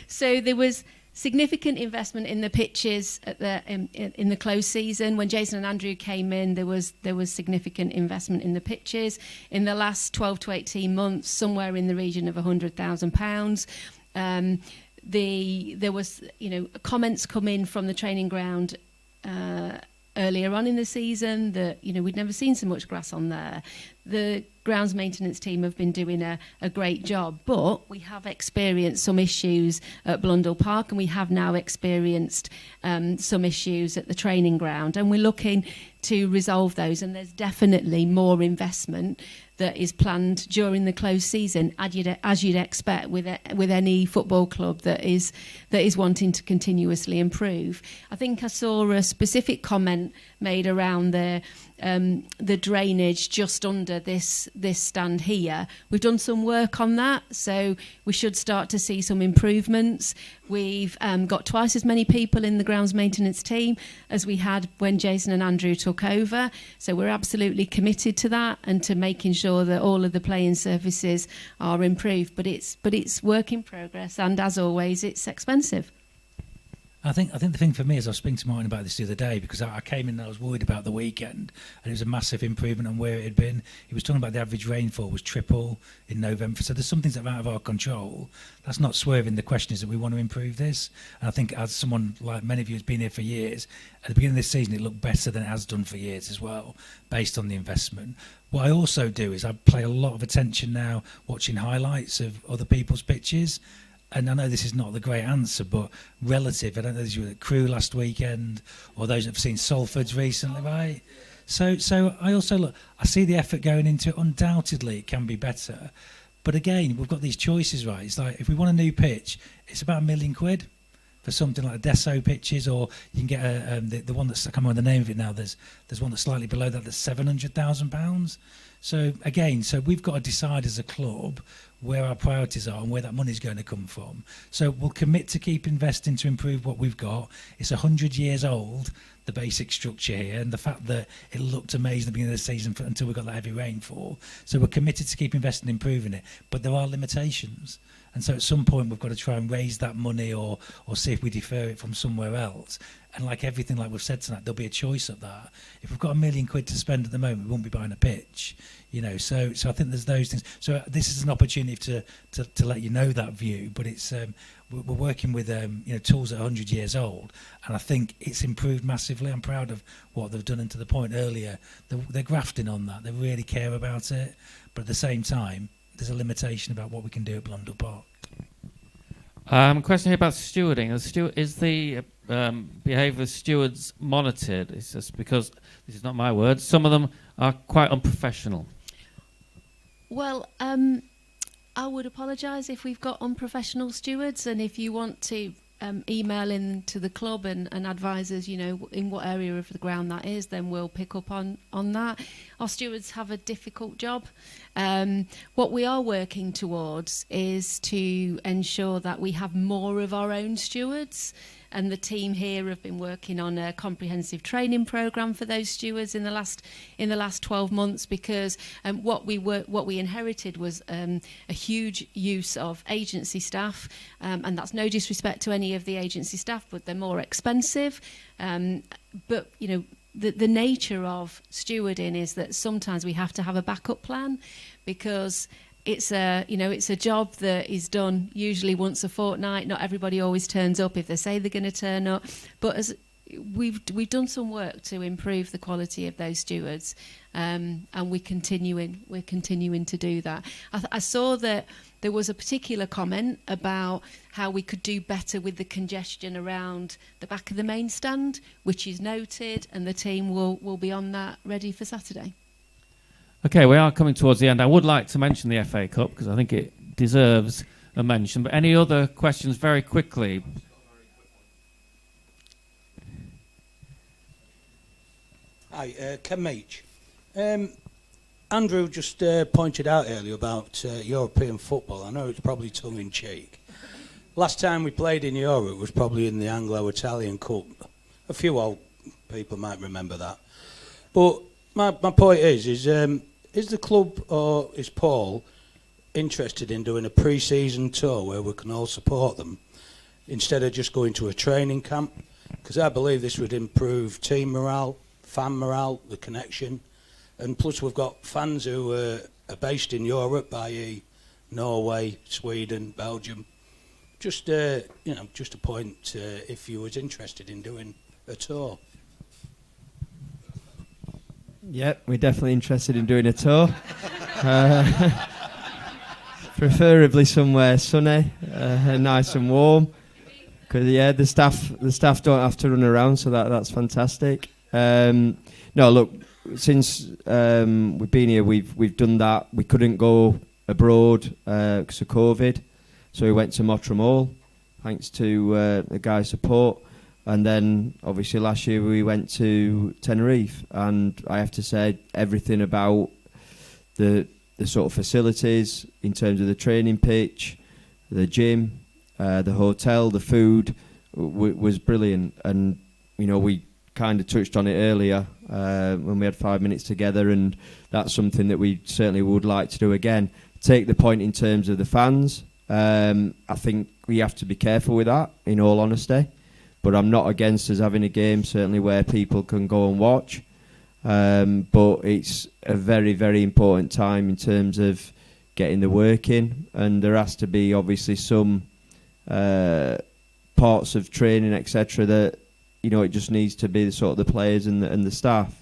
So there was significant investment in the pitches at in the close season. When Jason and Andrew came in, there was significant investment in the pitches. In the last 12 to 18 months, somewhere in the region of £100,000. There was, comments come in from the training ground earlier on in the season that, we'd never seen so much grass on there. The grounds maintenance team have been doing a great job, but we have experienced some issues at Blundell Park, and we have now experienced some issues at the training ground, and we're looking to resolve those, and there's definitely more investment that is planned during the close season, as you'd expect with any football club that is wanting to continuously improve. I think I saw a specific comment made around the drainage just under this stand here. We've done some work on that, so we should start to see some improvements. We've got twice as many people in the grounds maintenance team as we had when Jason and Andrew took over, so we're absolutely committed to that and to making sure that all of the playing surfaces are improved. But it's work in progress, and as always, it's expensive. I think the thing for me is I was speaking to Martin about this the other day, because I came in and I was worried about the weekend, and it was a massive improvement on where it had been. He was talking about the average rainfall was triple in November, so there's some things that are out of our control. That's not swerving. The question is that we want to improve this, and I think as someone like many of you who's been here for years, at the beginning of this season it looked better than it has done for years as well, based on the investment. What I also do is I pay a lot of attention now watching highlights of other people's pitches. And I know this is not the great answer, but relative, I don't know if you were at Crewe last weekend or those that have seen Salford's recently, right? So I also look, I see the effort going into it. Undoubtedly, it can be better. But again, we've got these choices, right? It's like if we want a new pitch, it's about £1 million for something like Desso pitches, or you can get the one that's, I can't remember the name of it now, there's one that's slightly below that that's £700,000. So again, we've got to decide as a club where our priorities are and where that money's going to come from. So we'll commit to keep investing to improve what we've got. It's 100 years old, the basic structure here, and the fact that it looked amazing at the beginning of the season until we got that heavy rainfall. So we're committed to keep investing in improving it, but there are limitations. And so at some point we've got to try and raise that money or see if we defer it from somewhere else. And like everything, like we've said tonight, there'll be a choice of that. If we've got £1 million to spend at the moment, we won't be buying a pitch, So I think there's those things. So this is an opportunity to let you know that view. But it's we're working with tools that are 100 years old, and I think it's improved massively. I'm proud of what they've done. And to the point earlier, they're grafting on that. They really care about it. But at the same time, there's a limitation about what we can do at Blundell Park. Question here about stewarding. Is the behaviour of stewards monitored? It's just because, this is not my words, some of them are quite unprofessional. Well, I would apologise if we've got unprofessional stewards, and if you want to email in to the club and advise us, in what area of the ground that is, then we'll pick up on that. Our stewards have a difficult job. What we are working towards is to ensure that we have more of our own stewards, and the team here have been working on a comprehensive training programme for those stewards in the last 12 months, because what we inherited was a huge use of agency staff, and that's no disrespect to any of the agency staff, but they're more expensive. But the nature of stewarding is that sometimes we have to have a backup plan, because it's a job that is done usually once a fortnight. Not everybody always turns up if they say they're going to turn up, but we've done some work to improve the quality of those stewards, and we're continuing to do that. I saw that there was a particular comment about how we could do better with the congestion around the back of the main stand, which is noted, and the team will be on that ready for Saturday. Okay, we are coming towards the end. I would like to mention the FA Cup because I think it deserves a mention. But any other questions very quickly? Hi, Ken Meach. Andrew just pointed out earlier about European football. I know it's probably tongue-in-cheek. Last time we played in Europe was probably in the Anglo-Italian Cup. A few old people might remember that. But my point is the club or is Paul interested in doing a pre-season tour where we can all support them? instead of just going to a training camp, because I believe this would improve team morale, fan morale, the connection, and plus we've got fans who are based in Europe, i.e. Norway, Sweden, Belgium. Just just a point if you was interested in doing a tour. Yep, we're definitely interested in doing a tour. Preferably somewhere sunny, nice and warm. Because the staff don't have to run around, so that's fantastic. No, look, since we've been here, we've done that. We couldn't go abroad because of COVID, so we went to Mottram Hall, thanks to the guys' support. And then, obviously, last year we went to Tenerife, and I have to say everything about the sort of facilities in terms of the training pitch, the gym, the hotel, the food was brilliant. And we kind of touched on it earlier when we had 5 minutes together, and that's something that we certainly would like to do again. Take the point in terms of the fans. I think we have to be careful with that, in all honesty. But I'm not against us having a game, certainly where people can go and watch. But it's a very, very important time in terms of getting the work in. And there has to be, obviously, some parts of training, etc., that, it just needs to be the sort of the players and the staff.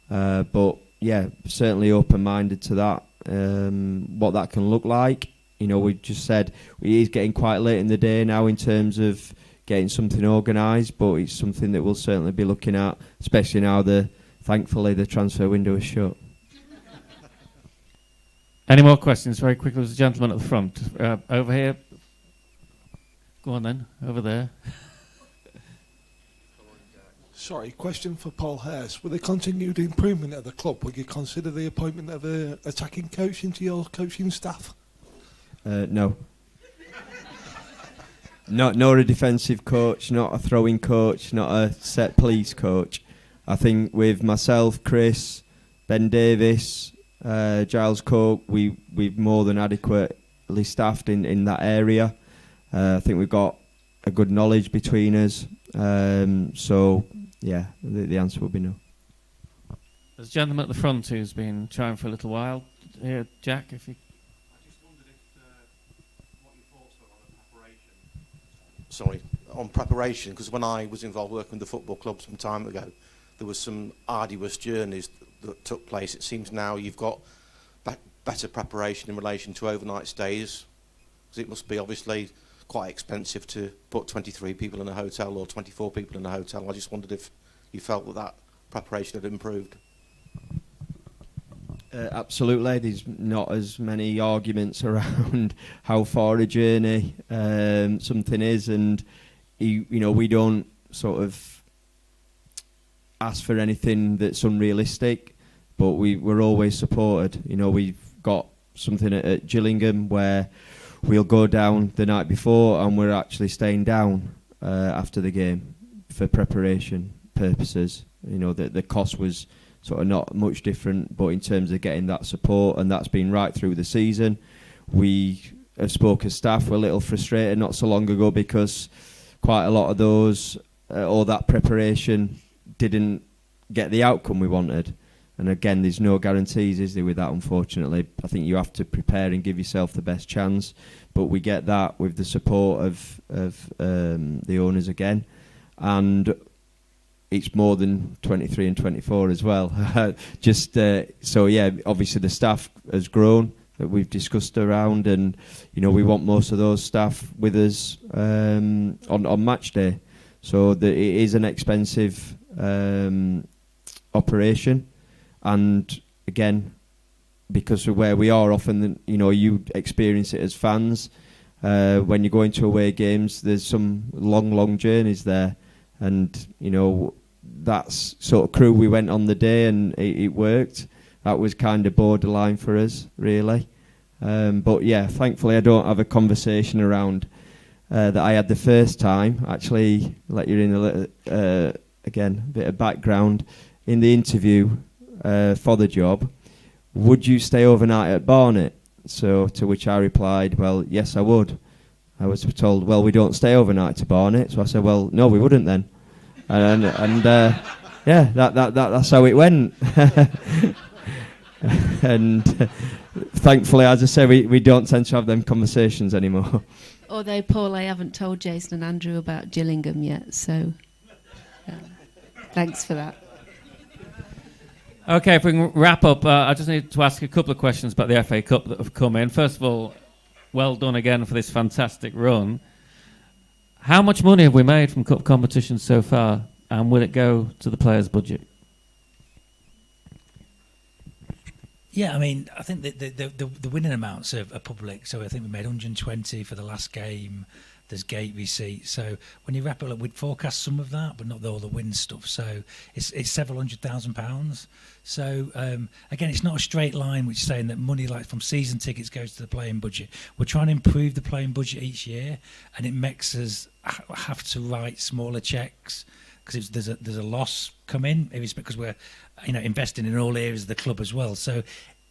But, yeah, certainly open-minded to that, what that can look like. We just said it is getting quite late in the day now in terms of getting something organised, but it's something that we'll certainly be looking at, especially now thankfully the transfer window is shut. Any more questions? Very quickly, there's a gentleman at the front. Over here. Go on then, over there. Sorry, question for Paul Hurst. With the continued improvement of the club, would you consider the appointment of an attacking coach into your coaching staff? No. Not a defensive coach, not a throwing coach, not a set piece coach. I think with myself, Chris, Ben Davis, Giles Coke, we've more than adequately staffed in that area. I think we've got a good knowledge between us. So, yeah, the answer would be no. There's a gentleman at the front who's been trying for a little while. Here, Jack, if you... on preparation, because when I was involved working with the football club some time ago, there was some arduous journeys that took place. It seems now you've got better preparation in relation to overnight stays, because it must be obviously quite expensive to put 23 people in a hotel or 24 people in a hotel. I just wondered if you felt that preparation had improved. Absolutely. There's not as many arguments around how far a journey something is, and we don't sort of ask for anything that's unrealistic, but we're always supported. We've got something at Gillingham where we'll go down the night before and we're actually staying down after the game for preparation purposes. The cost was sort of not much different, but in terms of getting that support, and that's been right through the season. We have spoke as staff, were a little frustrated not so long ago because quite a lot of those, all that preparation didn't get the outcome we wanted. And again, there's no guarantees, is there, with that, unfortunately. I think you have to prepare and give yourself the best chance, but we get that with the support of the owners again. And it's more than 23 and 24 as well. So yeah, obviously the staff has grown that we've discussed around, and we want most of those staff with us on match day. So it is an expensive operation, and again, because of where we are, often you experience it as fans. When you go into away games, there's some long journeys there, and that's sort of crew we went on the day, and it worked. That was kind of borderline for us, really. But yeah, thankfully I don't have a conversation around that I had the first time. Actually, let you in a little, again, a bit of background. In the interview for the job, would you stay overnight at Barnet? So to which I replied, well, yes, I would. I was told, well, we don't stay overnight to Barnet. So I said, well, no, we wouldn't then. And yeah, that's how it went. And thankfully, as I say, we don't tend to have them conversations anymore. Although, Paul, I haven't told Jason and Andrew about Gillingham yet, so thanks for that. Okay, if we can wrap up, I just need to ask a couple of questions about the FA Cup that have come in. First of all, well done again for this fantastic run. How much money have we made from cup competitions so far, and will it go to the players' budget? Yeah, I mean, I think the winning amounts are public. So I think we made 120 for the last game. There's gate receipts. So when you wrap it up, we'd forecast some of that, but not all the win stuff. So it's several £100,000. So again, it's not a straight line, which is saying that money like from season tickets goes to the playing budget. We're trying to improve the playing budget each year, and it makes us have to write smaller checks because there's a loss come in because we're investing in all areas of the club as well. So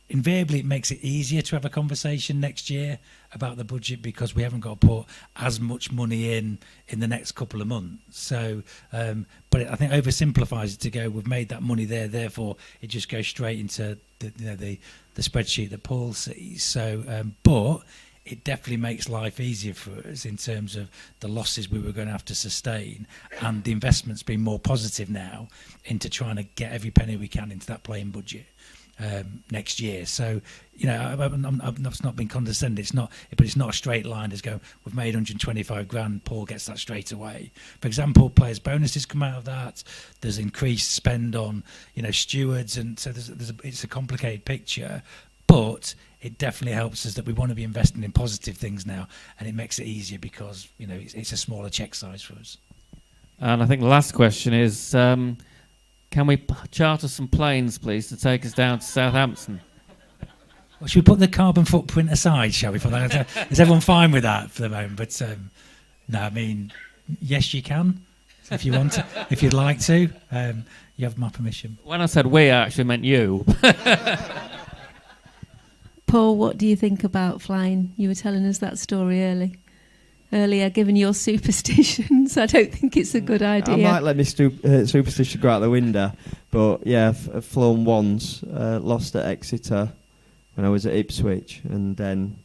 invariably it makes it easier to have a conversation next year about the budget because we haven't got to put as much money in the next couple of months. So but I think oversimplifies it to go, we've made that money there, therefore it just goes straight into the spreadsheet that Paul sees. So but it definitely makes life easier for us in terms of the losses we were going to have to sustain, and the investment's been more positive now into trying to get every penny we can into that playing budget next year. So that's not been condescending. But it's not a straight line. It's go, we've made 125 grand. Paul gets that straight away. For example, players' bonuses come out of that. There's increased spend on stewards, and so it's a complicated picture, but it definitely helps us that we want to be investing in positive things now, and it makes it easier because it's a smaller check size for us. And I think the last question is, can we charter some planes, please, to take us down to Southampton? Well, should we put the carbon footprint aside, shall we? For that? Is everyone fine with that for the moment? But no, I mean, yes, you can, if you want to, if you'd like to. You have my permission. When I said we, I actually meant you. Paul, what do you think about flying? You were telling us that story earlier, given your superstitions. I don't think it's a good idea. I might let my superstition go out the window, but yeah, I've flown once, lost at Exeter when I was at Ipswich, and then,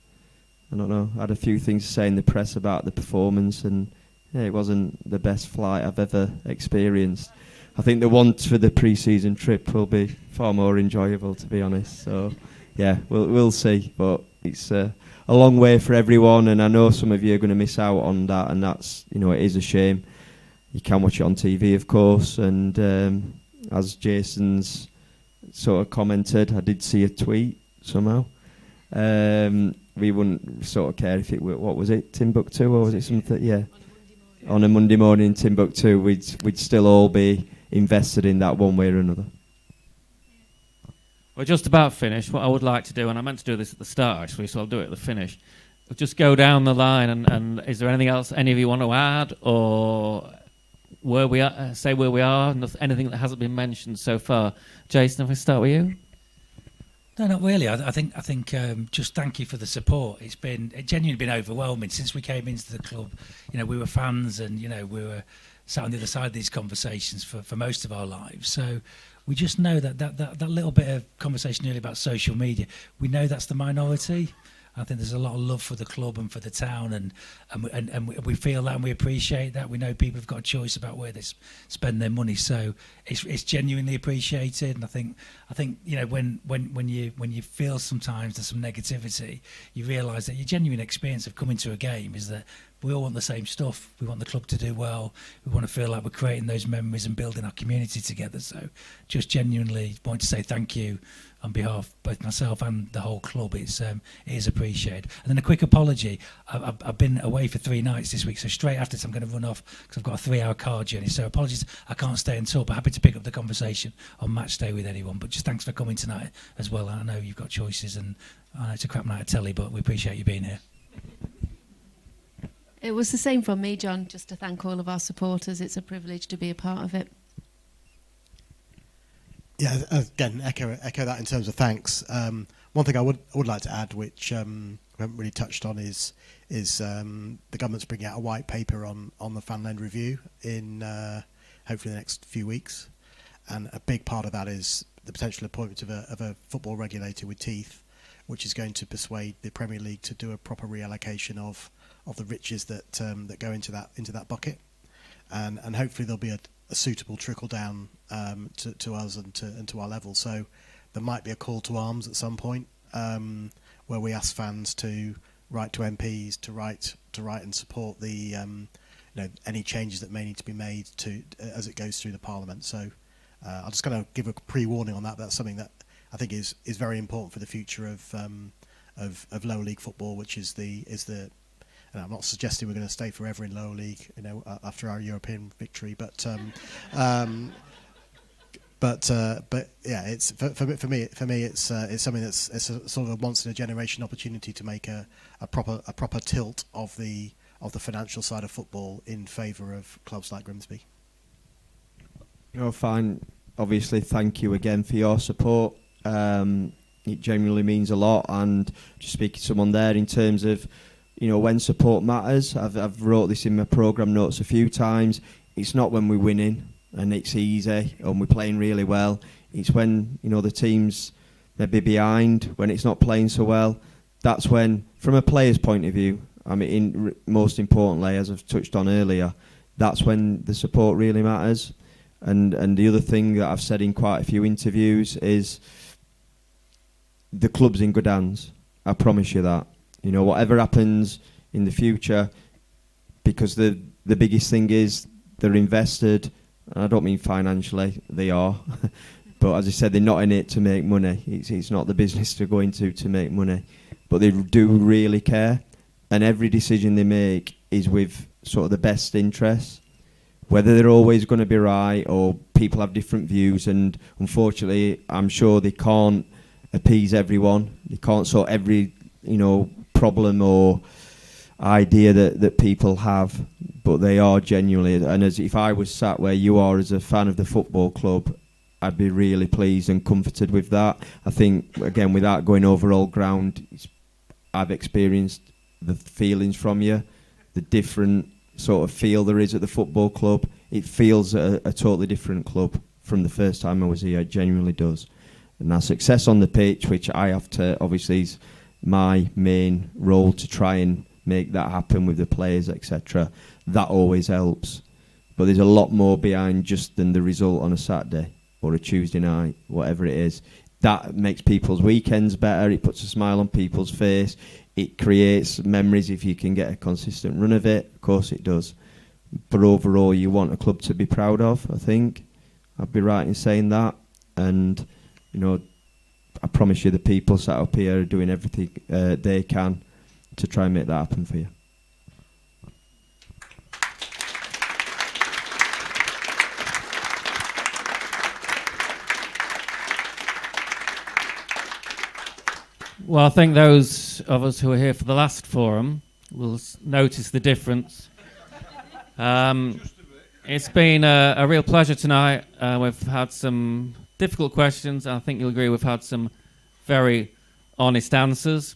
I don't know, I had a few things to say in the press about the performance, and yeah, it wasn't the best flight I've ever experienced. I think the one for the pre-season trip will be far more enjoyable, to be honest. So yeah, we'll see, but it's a long way for everyone, and I know some of you are going to miss out on that, and that's, it is a shame. You can watch it on TV, of course, and as Jason's sort of commented, I did see a tweet somehow. We wouldn't sort of care if it were, what was it, Timbuktu, or was it something? Yeah, on a Monday morning in Timbuktu, we'd still all be invested in that one way or another. We're just about finished. What I would like to do, and I meant to do this at the start actually, so I'll do it at the finish. We'll just go down the line, and is there anything else any of you want to add, or where we are, say where we are, anything that hasn't been mentioned so far? Jason, if I start with you. No, not really. I think just thank you for the support. It's genuinely been overwhelming since we came into the club. We were fans, and we were sat on the other side of these conversations for most of our lives. So we just know that little bit of conversation earlier about social media, we know that's the minority. I think there's a lot of love for the club and for the town, and we feel that, and we appreciate that. We know people have got a choice about where they spend their money, so it's genuinely appreciated. And I think when you feel sometimes there's some negativity, you realise that your genuine experience of coming to a game is that we all want the same stuff. We want the club to do well. We want to feel like we're creating those memories and building our community together. So just genuinely want to say thank you on behalf of both myself and the whole club. It is appreciated. And then a quick apology. I've been away for 3 nights this week, so straight after this I'm going to run off because I've got a 3-hour car journey. So apologies, I can't stay until, but happy to pick up the conversation on match day with anyone. But just thanks for coming tonight as well. I know you've got choices, and I know it's a crap night of telly, but we appreciate you being here. It was the same from me, John, just to thank all of our supporters. It's a privilege to be a part of it. Yeah, again, echo that in terms of thanks. One One thing I would like to add, which we haven't really touched on, is the government's bringing out a white paper on the fan-led review in hopefully the next few weeks, and a big part of that is the potential appointment of a football regulator with teeth, which is going to persuade the Premier League to do a proper reallocation of the riches that go into that bucket, and hopefully there'll be a suitable trickle down to us and to our level. So there might be a call to arms at some point where we ask fans to write to MPs to write and support the any changes that may need to be made as it goes through the Parliament. So I'm just going to give a pre-warning on that. That's something that I think is very important for the future of lower league football, which is the. And I'm not suggesting we're going to stay forever in lower league, after our European victory, but yeah, it's for me it's something that's it's a sort of a once in a generation opportunity to make a proper tilt of the financial side of football in favour of clubs like Grimsby. Oh, fine. Obviously, thank you again for your support. It genuinely means a lot. And just speaking to someone there in terms of, when support matters. I've wrote this in my programme notes a few times. It's not when we're winning and it's easy and we're playing really well. It's when, the team's maybe behind, when it's not playing so well. That's when, from a player's point of view, most importantly, as I've touched on earlier, that's when the support really matters. And the other thing that I've said in quite a few interviews is the club's in good hands. I promise you that. Whatever happens in the future, because the biggest thing is they're invested, and I don't mean financially, they are. But as I said, they're not in it to make money. It's not the business to go into to make money. But they do really care. And every decision they make is with sort of the best interests. Whether they're always going to be right or people have different views, and unfortunately I'm sure they can't appease everyone. They can't sort every problem or idea that people have, but they are genuinely, and as if I was sat where you are as a fan of the football club, I'd be really pleased and comforted with that. I think, again, without going over old ground, I've experienced the feelings from you, the different sort of feel there is at the football club. It feels a totally different club from the first time I was here. It genuinely does. And our success on the pitch, which I have to, obviously, is my main role to try and make that happen with the players, etc. That always helps. But there's a lot more behind just than the result on a Saturday or a Tuesday night, whatever it is. That makes people's weekends better. It puts a smile on people's face. It creates memories if you can get a consistent run of it. Of course it does. But overall, you want a club to be proud of, I think. I'd be right in saying that. And, I promise you the people sat up here are doing everything they can to try and make that happen for you. Well, I think those of us who were here for the last forum will notice the difference. It's been a real pleasure tonight. We've had some difficult questions. I think you'll agree we've had some very honest answers.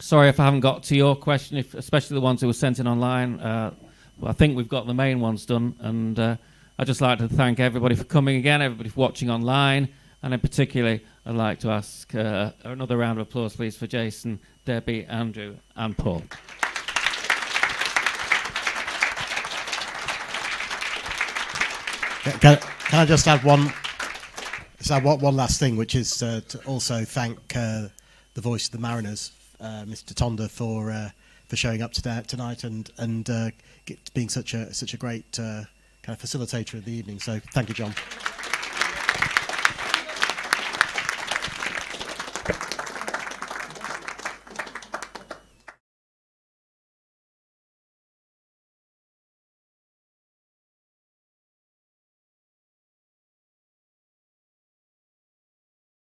Sorry if I haven't got to your question, especially the ones who were sent in online. I think we've got the main ones done. And I'd just like to thank everybody for coming again, everybody for watching online. And in particular, I'd like to ask another round of applause, please, for Jason, Debbie, Andrew, and Paul. Can I just add one last thing, which is to also thank the voice of the Mariners, Mr. Tonda, for showing up tonight and being such a great kind of facilitator of the evening. So thank you, John.